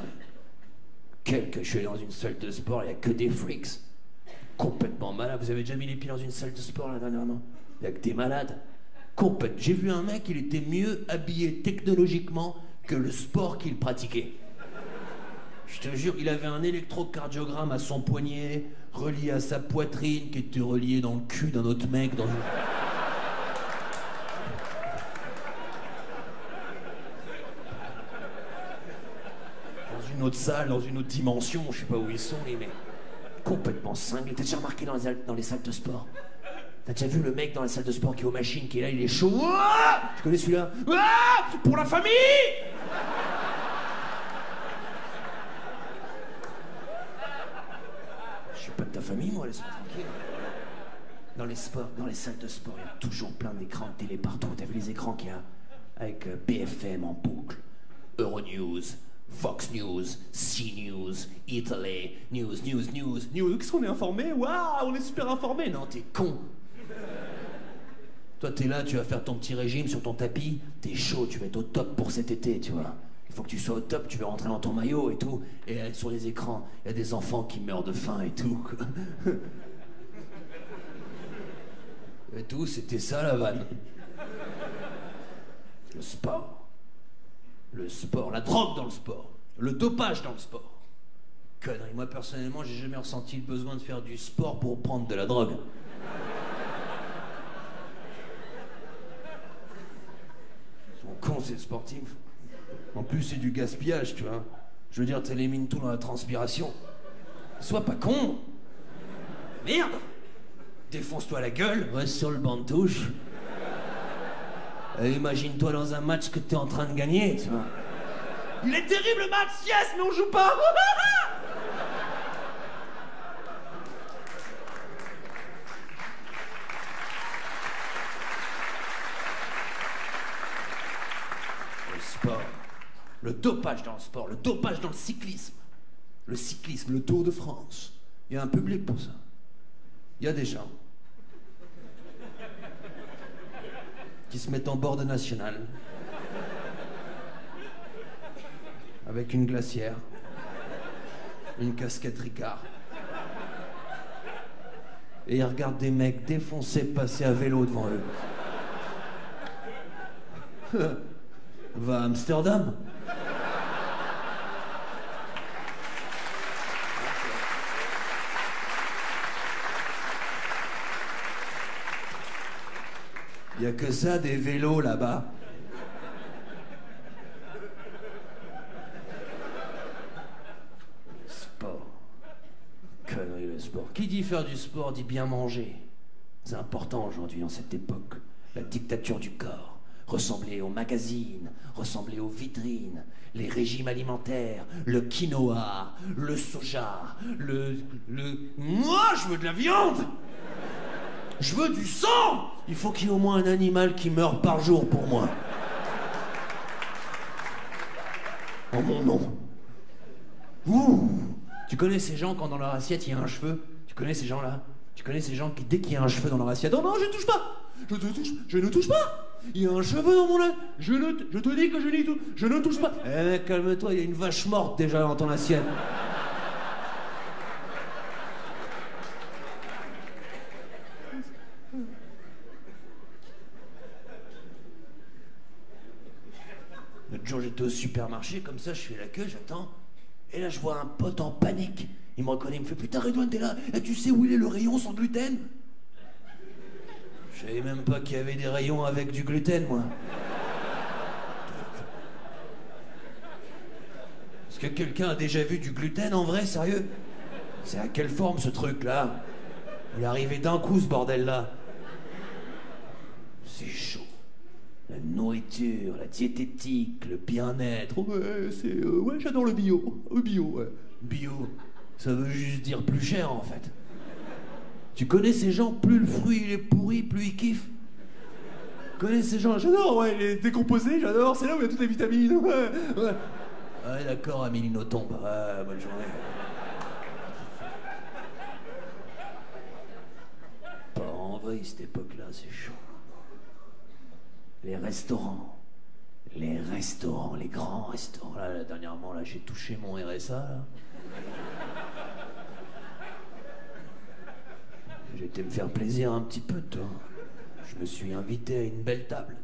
Je suis allé dans une salle de sport, il n'y a que des freaks. Complètement malade. Vous avez déjà mis les pieds dans une salle de sport là dernièrement? Il n'y a que des malades. Complètement. J'ai vu un mec, il était mieux habillé technologiquement que le sport qu'il pratiquait. Je te jure, il avait un électrocardiogramme à son poignet, relié à sa poitrine, qui était relié dans le cul d'un autre mec dans une... une autre salle, dans une autre dimension, je sais pas où ils sont, mais complètement cinglés. T'as déjà remarqué dans les salles de sport? T'as déjà vu le mec dans la salle de sport qui est aux machines, qui est là, il est chaud? Tu connais celui-là? Pour la famille! Je suis pas de ta famille, moi, laisse-moi tranquille. Dans les salles de sport, il y a toujours plein d'écrans de télé partout. T'as vu les écrans qu'il y a? Avec BFM en boucle, Euronews, Fox News, CNews, Italy, News. Qu'est-ce qu'on est informé? Waouh, on est super informé. Non, t'es con. Toi, t'es là, tu vas faire ton petit régime sur ton tapis. T'es chaud, tu vas être au top pour cet été, tu vois. Il faut que tu sois au top, tu veux rentrer dans ton maillot et tout. Et sur les écrans, il y a des enfants qui meurent de faim et tout. Et tout, c'était ça la vanne. Le sport. Le sport, la drogue dans le sport, le dopage dans le sport. Connerie, moi personnellement, j'ai jamais ressenti le besoin de faire du sport pour prendre de la drogue. Ils sont cons, ces sportifs. En plus, c'est du gaspillage, tu vois. Je veux dire, t'élimines tout dans la transpiration. Sois pas con. Merde. Défonce-toi la gueule, reste sur le banc de touche. Et imagine-toi dans un match que t'es en train de gagner, tu vois. Il est terrible le match, yes, mais on joue pas. Le sport. Le dopage dans le sport, le dopage dans le cyclisme. Le cyclisme, le Tour de France. Il y a un public pour ça. Il y a des gens qui se mettent en bord de national avec une glacière, une casquette Ricard, et ils regardent des mecs défoncés passer à vélo devant eux. Va à Amsterdam. Il y a que ça, des vélos là-bas. Sport. Connerie le sport. Qui dit faire du sport dit bien manger. C'est important aujourd'hui dans cette époque. La dictature du corps. Ressembler aux magazines, ressembler aux vitrines, les régimes alimentaires, le quinoa, le soja, Moi, je veux de la viande! Je veux du sang! Il faut qu'il y ait au moins un animal qui meure par jour pour moi. En mon nom. Ouh! Tu connais ces gens quand dans leur assiette il y a un cheveu? Tu connais ces gens-là? Tu connais ces gens qui, dès qu'il y a un cheveu dans leur assiette, oh non, je ne touche pas! Je ne touche pas! Il y a un cheveu dans mon œil! Je te dis que je ne touche pas! Eh mec, calme-toi, il y a une vache morte déjà dans ton assiette. L'autre jour, j'étais au supermarché, comme ça, je fais la queue, j'attends. Et là, je vois un pote en panique. Il me reconnaît, il me fait « Putain, Redouane, t'es là? Et tu sais où il est le rayon sans gluten ?» Je savais même pas qu'il y avait des rayons avec du gluten, moi. Est-ce que quelqu'un a déjà vu du gluten, en vrai, sérieux? C'est à quelle forme, ce truc-là? Il est arrivé d'un coup, ce bordel-là. C'est chaud. La nourriture, la diététique, le bien-être. Ouais, j'adore le bio. Le bio, ouais. Bio, ça veut juste dire plus cher, en fait. Tu connais ces gens, plus le fruit il est pourri, plus ils kiffent. Tu connais ces gens, j'adore, ouais, il est décomposé, j'adore, c'est là où il y a toutes les vitamines. Ouais. Ouais, d'accord, Amilino tombe. Ouais, bonne journée. Pas en vrai, cette époque-là, c'est chaud. Les restaurants, les grands restaurants. Là, dernièrement, là, j'ai touché mon RSA, là. J'ai été me faire plaisir un petit peu, toi. Je me suis invité à une belle table.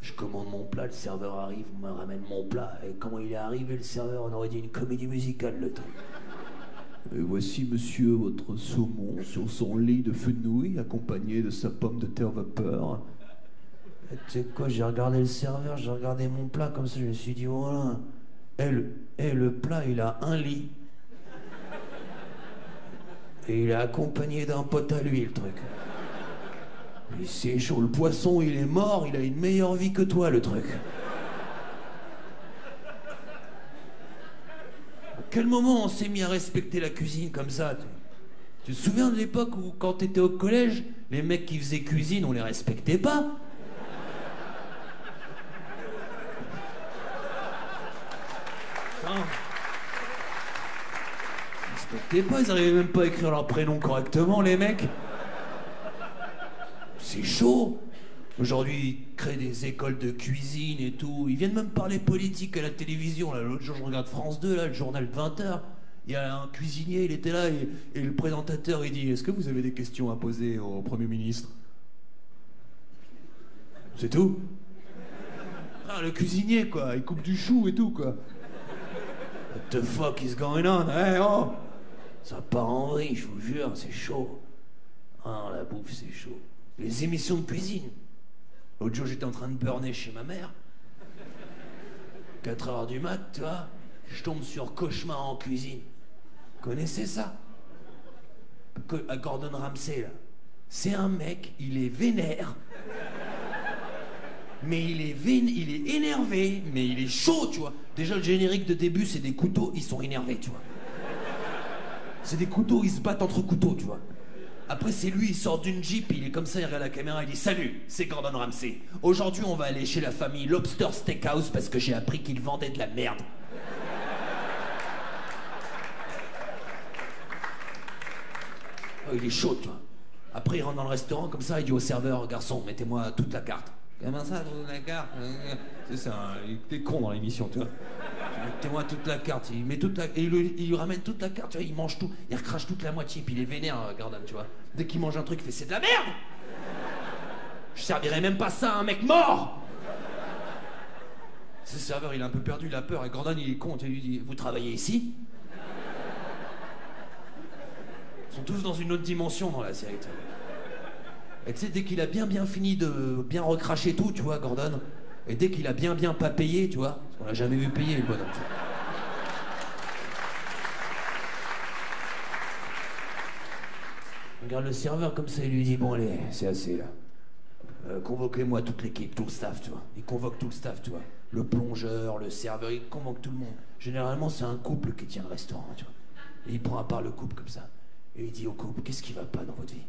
Je commande mon plat, le serveur arrive, me ramène mon plat. Et comment il est arrivé, le serveur, on aurait dit une comédie musicale, le temps. Et voici, monsieur, votre saumon sur son lit de fenouil, accompagné de sa pomme de terre vapeur. Et tu sais quoi, j'ai regardé le serveur, j'ai regardé mon plat, comme ça, je me suis dit, voilà. Le plat, il a un lit. Et il est accompagné d'un pote à lui, le truc. Mais c'est chaud, le poisson, il est mort, il a une meilleure vie que toi, le truc. À quel moment on s'est mis à respecter la cuisine comme ça? Tu te souviens de l'époque où, quand t'étais au collège, les mecs qui faisaient cuisine, on les respectait pas? Hein? Respectez pas, ils arrivaient même pas à écrire leur prénom correctement, les mecs. C'est chaud. Aujourd'hui, ils créent des écoles de cuisine et tout. Ils viennent même parler politique à la télévision. Là, l'autre jour, je regarde France 2, là, le journal de 20h. Il y a un cuisinier, il était là, et le présentateur, il dit « Est-ce que vous avez des questions à poser au Premier ministre ?» C'est tout. Ah, le cuisinier, quoi. Il coupe du chou et tout, quoi. What the fuck is going on? Hey, oh! Ça part en vrille, je vous jure, c'est chaud. Ah, la bouffe, c'est chaud. Les émissions de cuisine. L'autre jour, j'étais en train de burner chez ma mère. 4h du mat, tu vois. je tombe sur Cauchemar en cuisine. Connaissez ça? Gordon Ramsay, là. C'est un mec, il est vénère. Mais il est énervé, mais il est chaud, tu vois. Déjà, le générique de début, c'est des couteaux, ils sont énervés, tu vois. C'est des couteaux, ils se battent entre couteaux, tu vois. Après, c'est lui, il sort d'une Jeep, il est comme ça, il regarde la caméra, il dit « Salut, c'est Gordon Ramsay. Aujourd'hui, on va aller chez la famille Lobster Steakhouse parce que j'ai appris qu'ils vendaient de la merde. » Oh, il est chaud, tu vois. Après, il rentre dans le restaurant, comme ça, il dit au serveur « Garçon, mettez-moi toute la carte. » Comment ça, toute la carte? C'est ça, il est con dans l'émission, tu vois. Mettez-moi toute la carte. Il met toute la... Et il lui ramène toute la carte, tu vois, il mange tout. Il recrache toute la moitié, puis il est vénère, Gordon, tu vois. Dès qu'il mange un truc, il fait « C'est de la merde! Je servirais même pas ça à un mec mort !» Ce serveur, il est un peu perdu, il a peur, et Gordon, il est con, il lui dit « Vous travaillez ici ?» Ils sont tous dans une autre dimension dans la série, tu vois. Et tu sais, dès qu'il a bien fini de bien recracher tout, tu vois, Gordon, et dès qu'il a bien pas payé, tu vois, parce qu'on l'a jamais vu payer, le bonhomme, tu vois. Regarde le serveur comme ça, il lui dit, bon allez, c'est assez là. Convoquez-moi toute l'équipe, tout le staff, tu vois. Il convoque tout le staff, tu vois. Le plongeur, le serveur, il convoque tout le monde. Généralement, c'est un couple qui tient le restaurant, tu vois. Et il prend à part le couple comme ça. Et il dit au couple, qu'est-ce qui va pas dans votre vie?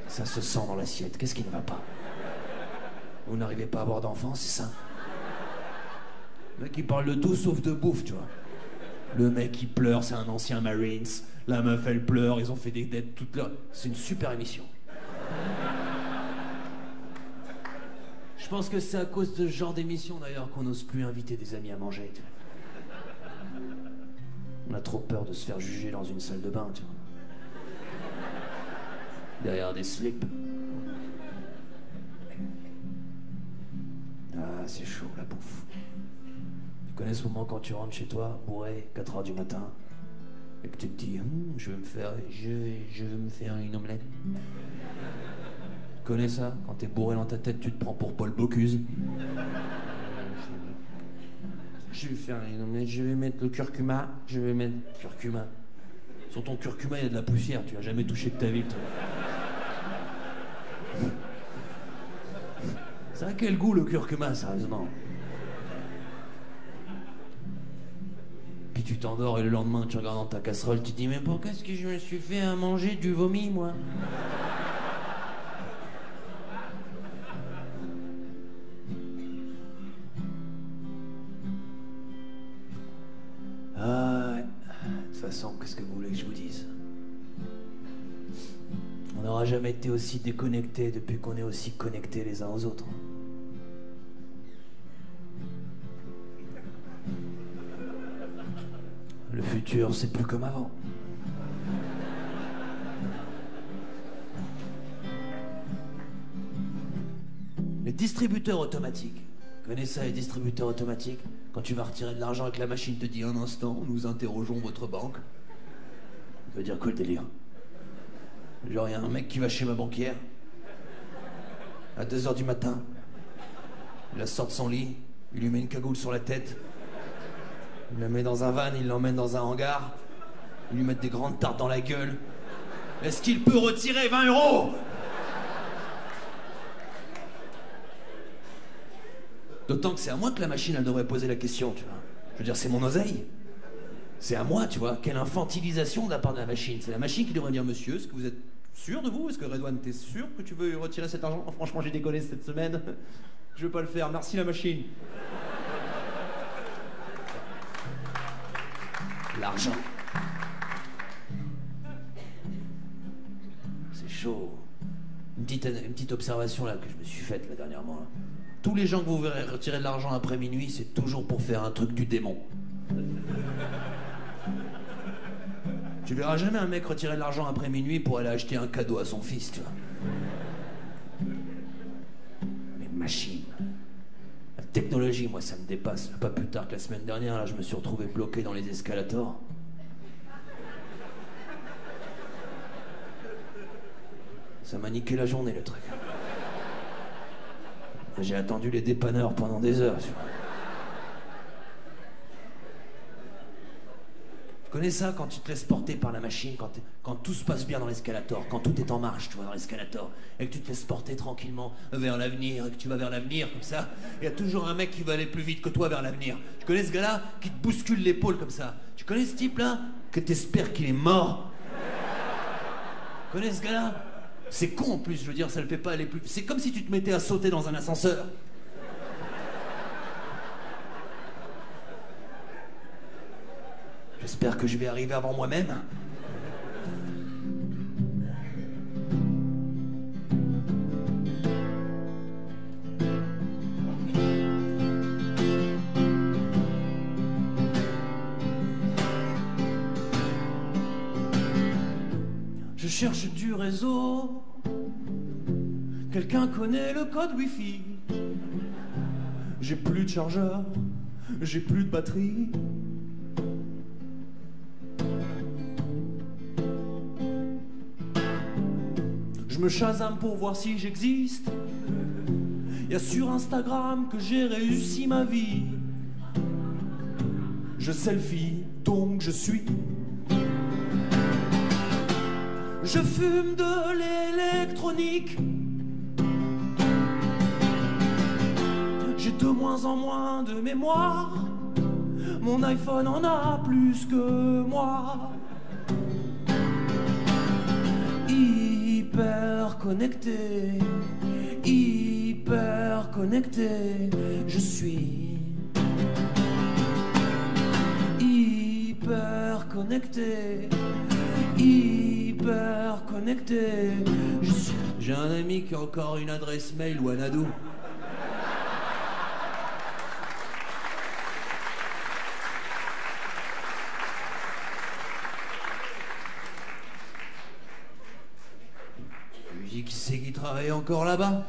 Ça se sent dans l'assiette, qu'est-ce qui ne va pas? Vous n'arrivez pas à avoir d'enfants, c'est ça? Le mec, il parle de tout sauf de bouffe, tu vois. Le mec, il pleure, c'est un ancien Marines. La meuf, elle pleure, ils ont fait des dettes toute leur... C'est une super émission. Je pense que c'est à cause de ce genre d'émission, d'ailleurs, qu'on n'ose plus inviter des amis à manger, tu vois. On a trop peur de se faire juger dans une salle de bain, tu vois. Derrière des slips. Ah, c'est chaud, la bouffe. Tu connais ce moment quand tu rentres chez toi, bourré, 4h du matin, et que tu te dis, je veux me faire une omelette. Tu connais ça? Quand t'es bourré dans ta tête, tu te prends pour Paul Bocuse. Je vais faire une omelette, je vais mettre le curcuma, curcuma. Sur ton curcuma, il y a de la poussière, tu l'as jamais touché de ta vie, toi. Ça a quel goût le curcuma, sérieusement? Puis tu t'endors et le lendemain tu regardes dans ta casserole, tu te dis mais pourquoi est-ce que je me suis fait à manger du vomi, moi? Ah ouais. De toute façon, qu'est-ce que vous voulez que je vous dise? On n'aura jamais été aussi déconnectés depuis qu'on est aussi connectés les uns aux autres. Le futur, c'est plus comme avant. Les distributeurs automatiques. Vous connaissez ça, les distributeurs automatiques? Quand tu vas retirer de l'argent et que la machine te dit un instant, nous interrogeons votre banque. Ça veut dire quoi le délire? Genre, il y a un mec qui va chez ma banquière à 2h du matin. Il la sort de son lit, il lui met une cagoule sur la tête. Il la met dans un van, il l'emmène dans un hangar. Il lui met des grandes tartes dans la gueule. Est-ce qu'il peut retirer 20 €? D'autant que c'est à moi que la machine, elle devrait poser la question, tu vois. Je veux dire, c'est mon oseille. C'est à moi, tu vois. Quelle infantilisation de la part de la machine. C'est la machine qui devrait dire, monsieur, est-ce que vous êtes sûr de vous? Est-ce que Redouane, t'es sûr que tu veux retirer cet argent? Oh, franchement, j'ai déconné cette semaine. Je veux pas le faire. Merci la machine. L'argent. C'est chaud. Une petite observation là que je me suis faite là dernièrement. Là. Tous les gens que vous verrez retirer de l'argent après minuit, c'est toujours pour faire un truc du démon. Tu verras jamais un mec retirer de l'argent après minuit pour aller acheter un cadeau à son fils, tu vois. Mais machine. La technologie, moi, ça me dépasse. Pas plus tard que la semaine dernière, là, je me suis retrouvé bloqué dans les escalators. Ça m'a niqué la journée, le truc. J'ai attendu les dépanneurs pendant des heures, tu vois. Tu connais ça quand tu te laisses porter par la machine, quand tout se passe bien dans l'escalator, quand tout est en marche, tu vois, dans l'escalator, et que tu te laisses porter tranquillement vers l'avenir, et que tu vas vers l'avenir comme ça, il y a toujours un mec qui va aller plus vite que toi vers l'avenir. Tu connais ce gars-là qui te bouscule l'épaule comme ça? Tu connais ce type-là que t'espères qu'il est mort? Tu connais ce gars-là? C'est con en plus, je veux dire, ça le fait pas aller plus... C'est comme si tu te mettais à sauter dans un ascenseur. J'espère que je vais arriver avant moi-même. Je cherche du réseau. Quelqu'un connaît le code Wi-Fi. J'ai plus de chargeur, j'ai plus de batterie. Je me chasame pour voir si j'existe. Y a sur Instagram que j'ai réussi ma vie. Je selfie, donc je suis. Je fume de l'électronique. J'ai de moins en moins de mémoire. Mon iPhone en a plus que moi. Hyper connecté, hyper connecté, je suis. Hyper connecté, hyper connecté, je suis. J'ai un ami qui a encore une adresse mail Wanadoo. Qui c'est qui travaille encore là-bas?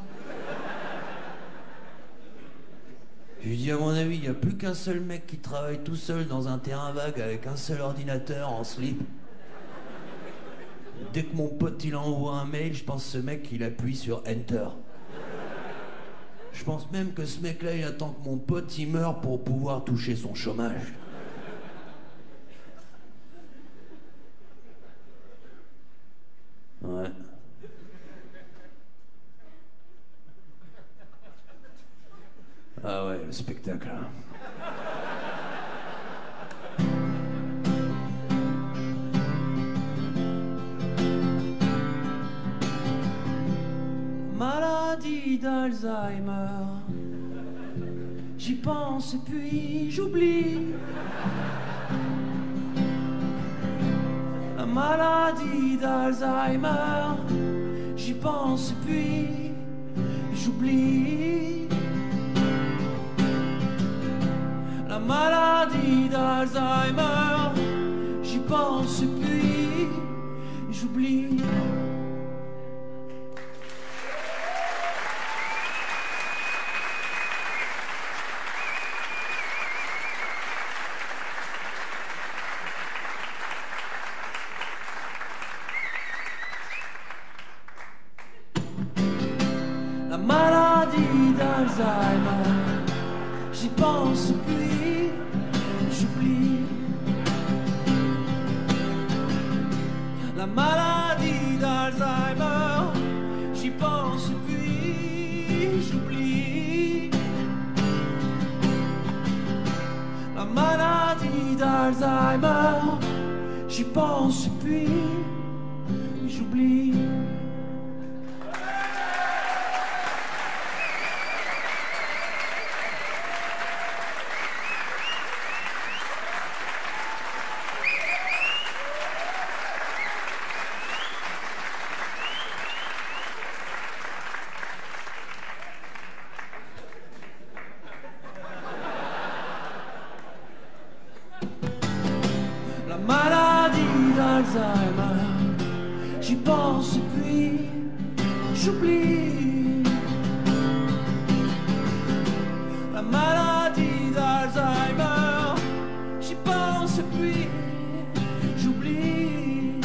Je lui dis à mon avis, il n'y a plus qu'un seul mec qui travaille tout seul dans un terrain vague avec un seul ordinateur en slip. Dès que mon pote il envoie un mail, je pense que ce mec il appuie sur Enter. Je pense même que ce mec-là il attend que mon pote il meure pour pouvoir toucher son chômage. Ouais. Ah ouais, le spectacle. Maladie d'Alzheimer. J'y pense et puis j'oublie. La maladie d'Alzheimer. J'y pense et puis j'oublie. La maladie d'Alzheimer, j'y pense et puis j'oublie. La maladie d'Alzheimer, j'y pense et puis j'oublie. La maladie d'Alzheimer, j'y pense et puis j'oublie. La maladie d'Alzheimer, j'y pense et puis j'oublie. La maladie d'Alzheimer, j'y pense et puis j'oublie. La maladie d'Alzheimer, j'y pense et puis j'oublie.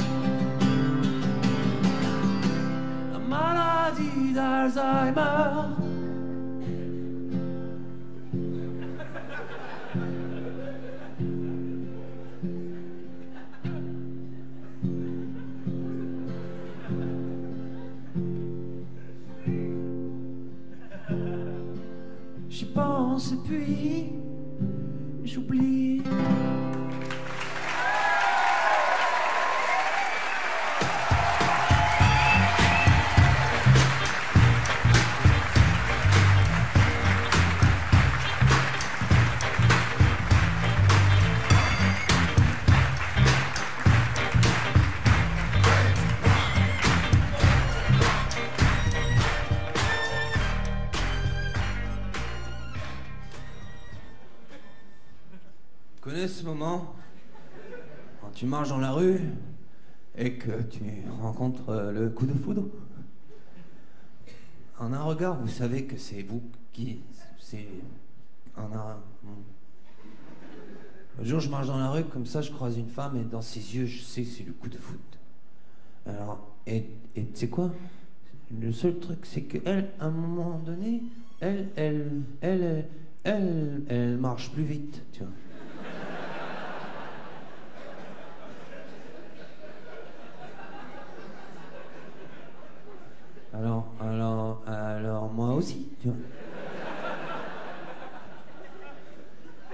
La maladie d'Alzheimer. pense et puis j'oublie. Tu connais ce moment quand tu marches dans la rue et que tu rencontres le coup de foudre? En un regard, vous savez que c'est vous qui... C'est... En un... Le jour, je marche dans la rue, comme ça, je croise une femme et dans ses yeux, je sais que c'est le coup de foudre. Alors, et tu sais quoi? Le seul truc, c'est qu'elle, à un moment donné, elle marche plus vite, tu vois. Alors, moi aussi, tu vois.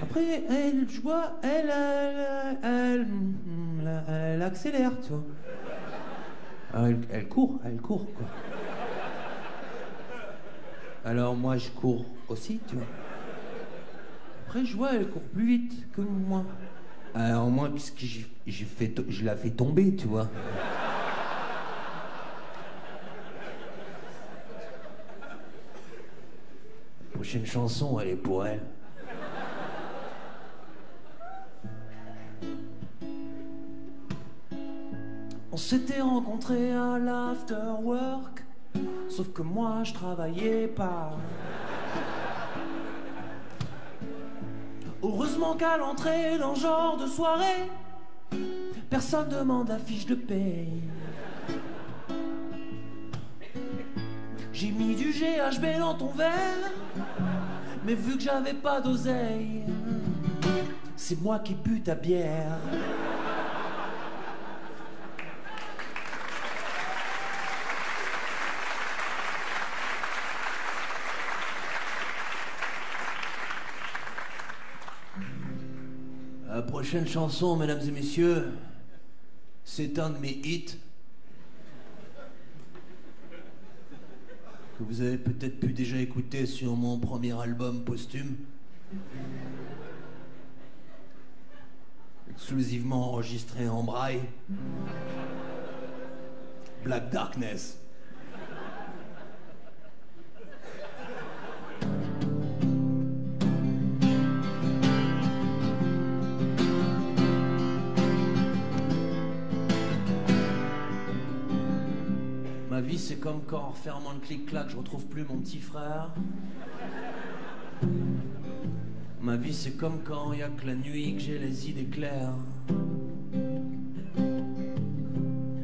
Après, je vois, elle accélère, tu vois. Elle court, quoi. Alors moi, je cours aussi, tu vois. Après, je vois, elle court plus vite que moi. Alors moi, puisque je la fais tomber, tu vois. La prochaine chanson, elle est pour elle. On s'était rencontrés à l'afterwork, sauf que moi je travaillais pas. Heureusement qu'à l'entrée dans ce genre de soirée, personne demande la fiche de paye. J'ai mis du GHB dans ton verre, mais vu que j'avais pas d'oseille, c'est moi qui bu ta bière. La prochaine chanson, mesdames et messieurs, c'est un de mes hits que vous avez peut-être pu déjà écouter sur mon premier album posthume, exclusivement enregistré en braille, Black Darkness. Ma vie, c'est comme quand, en refermant le clic-clac, je retrouve plus mon petit frère. Ma vie, c'est comme quand, y a que la nuit, que j'ai les idées claires.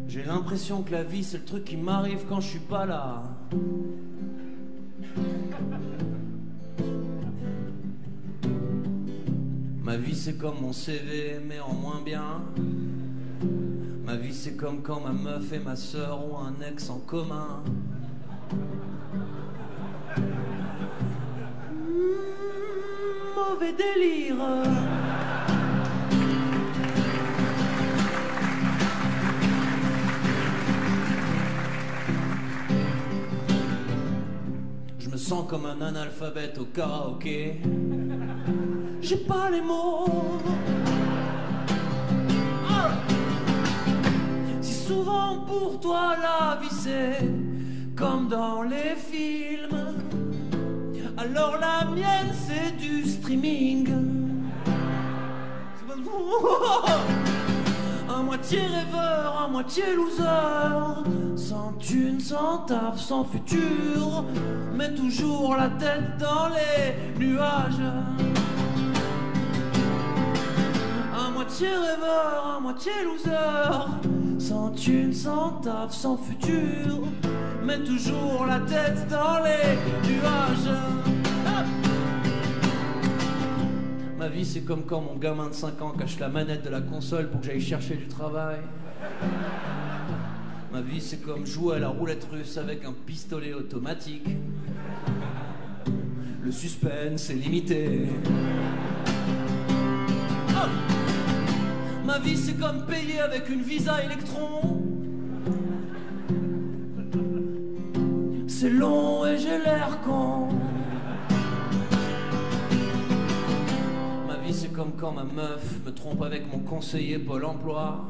J'ai l'impression que la vie, c'est le truc qui m'arrive quand je suis pas là. Ma vie, c'est comme mon CV, mais en moins bien. Ma vie, c'est comme quand ma meuf et ma sœur ont un ex en commun. Mauvais délire. Je me sens comme un analphabète au karaoké. J'ai pas les mots. Souvent pour toi la vie c'est comme dans les films, alors la mienne c'est du streaming. À moitié rêveur, à moitié loser, sans thune, sans taf, sans futur, mais toujours la tête dans les nuages. À moitié rêveur, à moitié loser, sans thune, sans taf, sans futur, mais toujours la tête dans les nuages. Ah, ma vie, c'est comme quand mon gamin de 5 ans cache la manette de la console pour que j'aille chercher du travail. Ma vie, c'est comme jouer à la roulette russe avec un pistolet automatique. Le le suspense est limité. Oh, ma vie c'est comme payer avec une Visa Electron. C'est long et j'ai l'air con. Ma vie c'est comme quand ma meuf me trompe avec mon conseiller Pôle emploi.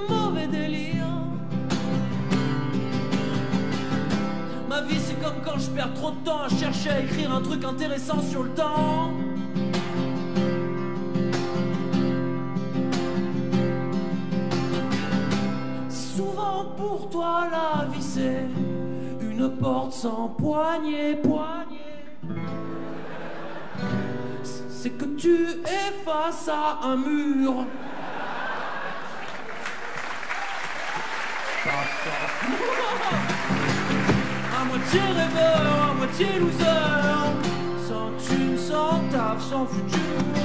Mauvais délire. Ma vie c'est comme quand je perds trop de temps à chercher à écrire un truc intéressant sur le temps. Souvent pour toi la vie c'est une porte sans poignée, c'est que tu es face à un mur. À moitié rêveur, à moitié loser, sans thune, sans taf, sans futur.